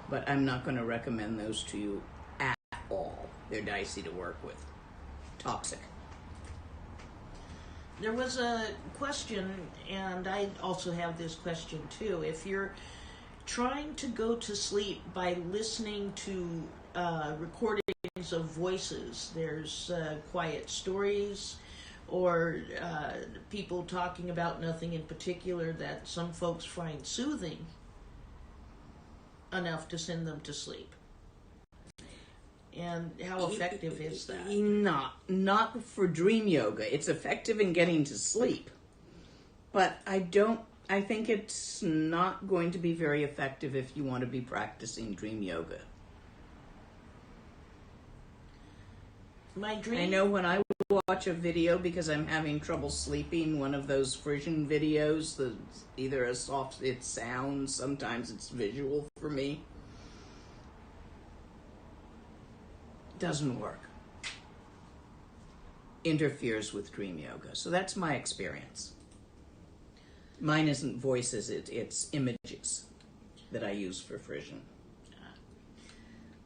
But I'm not going to recommend those to you at all. They're dicey to work with. Toxic. There was a question, and I also have this question too. If you're trying to go to sleep by listening to recordings of voices, there's quiet stories or people talking about nothing in particular that some folks find soothing enough to send them to sleep. And how effective is that? Not for dream yoga. It's effective in getting to sleep. But I think it's not going to be very effective if you want to be practicing dream yoga. I know when I watch a video because I'm having trouble sleeping, one of those Frisian videos, either it's sound, sometimes it's visual for me. Doesn't work. Interferes with dream yoga. So that's my experience. Mine isn't voices, it's images that I use for Frisian.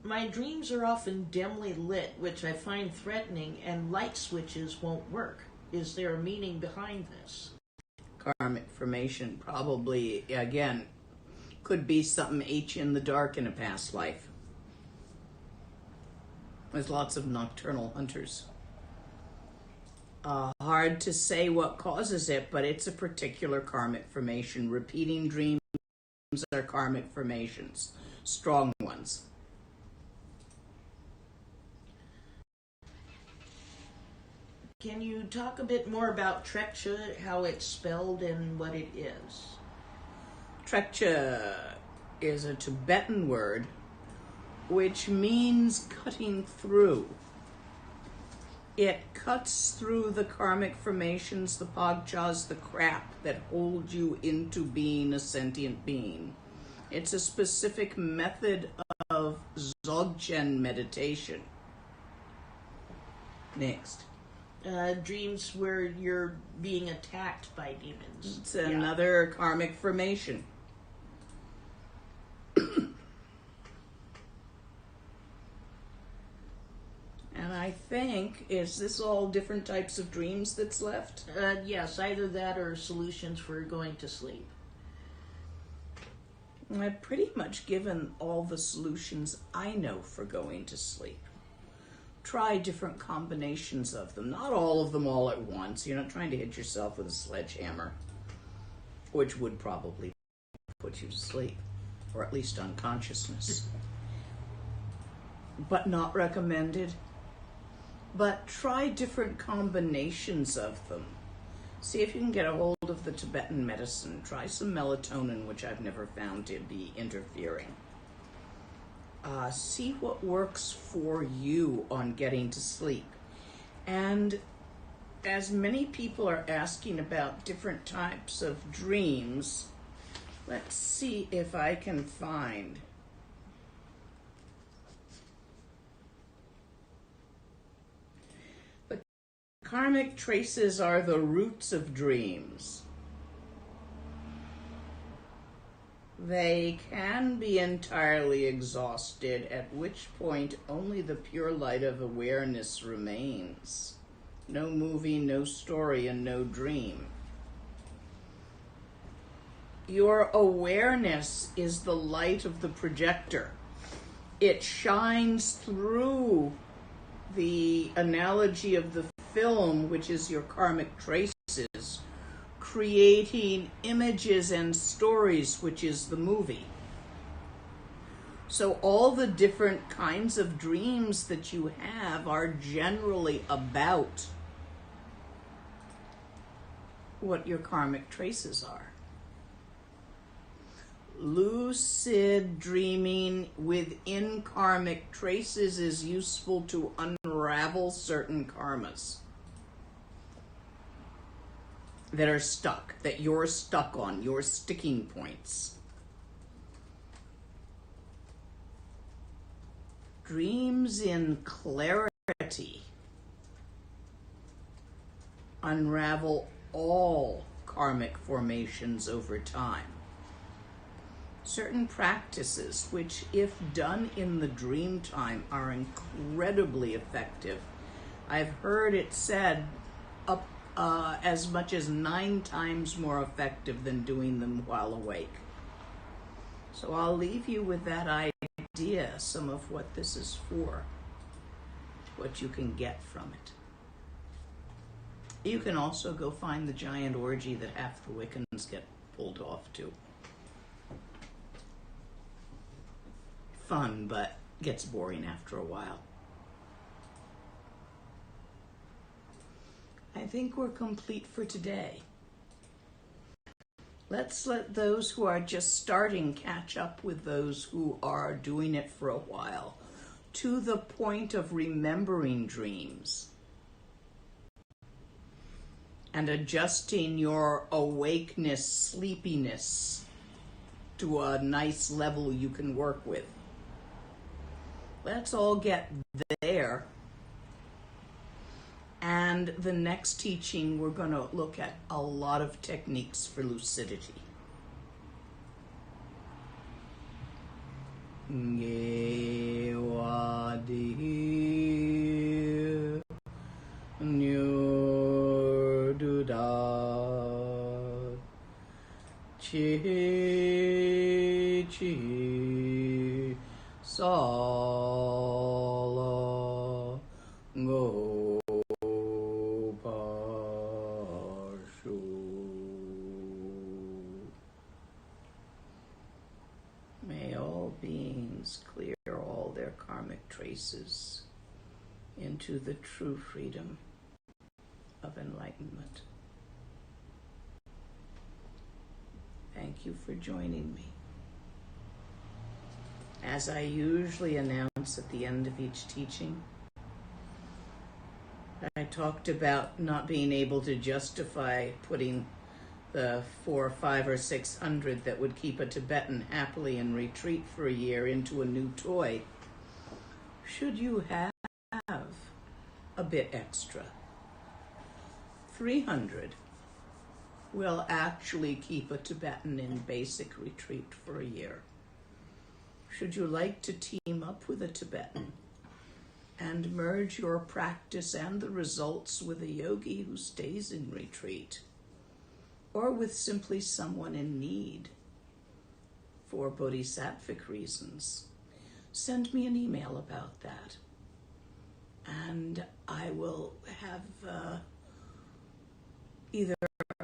My dreams are often dimly lit, which I find threatening, and light switches won't work. Is there a meaning behind this? Karmic formation, probably, again, could be something H in the dark in a past life. There's lots of nocturnal hunters. Hard to say what causes it, but it's a particular karmic formation. Repeating dreams are karmic formations, strong ones. Can you talk a bit more about Trekcha, how it's spelled and what it is? Trekcha is a Tibetan word which means cutting through. It cuts through the karmic formations, the pagchas, the crap that hold you into being a sentient being. It's a specific method of Dzogchen meditation. Next. Dreams where you're being attacked by demons. It's another karmic formation. And I think, is this all different types of dreams that's left? Yes, either that or solutions for going to sleep. I've pretty much given all the solutions I know for going to sleep. Try different combinations of them. Not all of them all at once. You're not trying to hit yourself with a sledgehammer, which would probably put you to sleep, or at least unconsciousness. But not recommended. But try different combinations of them. See if you can get a hold of the Tibetan medicine. Try some melatonin, which I've never found to be interfering. See what works for you on getting to sleep. And as many people are asking about different types of dreams, let's see if I can find. The karmic traces are the roots of dreams. They can be entirely exhausted, at which point only the pure light of awareness remains. No movie, no story, and no dream. Your awareness is the light of the projector. It shines through the analogy of the film, which is your karmic traces, creating images and stories, which is the movie. So all the different kinds of dreams that you have are generally about what your karmic traces are. Lucid dreaming within karmic traces is useful to unravel certain karmas that are stuck, that you're stuck on, your sticking points. Dreams in clarity unravel all karmic formations over time. Certain practices, which if done in the dream time, are incredibly effective. I've heard it said as much as 9 times more effective than doing them while awake. So I'll leave you with that idea, some of what this is for, what you can get from it. You can also go find the giant orgy that half the Wiccans get pulled off to. Fun, but gets boring after a while. I think we're complete for today. Let's let those who are just starting catch up with those who are doing it for a while, to the point of remembering dreams and adjusting your awakeness, sleepiness to a nice level you can work with. Let's all get there. And the next teaching, we're going to look at a lot of techniques for lucidity. Sala go pashu. May all beings clear all their karmic traces into the true freedom of enlightenment. Thank you for joining me. As I usually announce at the end of each teaching, I talked about not being able to justify putting the 400, 500, or 600 that would keep a Tibetan happily in retreat for a year into a new toy. Should you have a bit extra, 300 will actually keep a Tibetan in basic retreat for a year. Should you like to team up with a Tibetan and merge your practice and the results with a yogi who stays in retreat, or with simply someone in need for bodhisattvic reasons, send me an email about that. And I will have either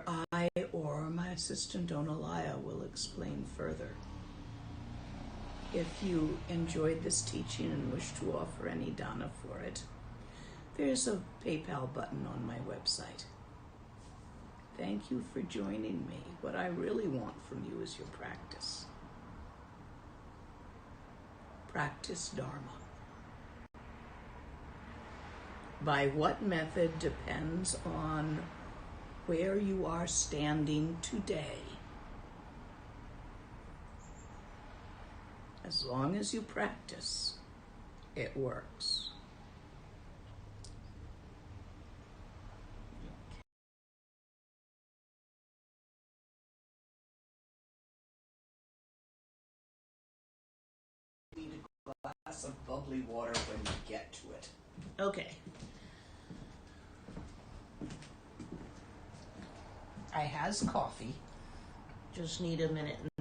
I or my assistant Donalaya will explain further. If you enjoyed this teaching and wish to offer any dana for it, there's a PayPal button on my website. Thank you for joining me. What I really want from you is your practice. Practice Dharma. By what method depends on where you are standing today. As long as you practice, it works. You need a glass of bubbly water when you get to it. Okay. I has coffee. Just need a minute and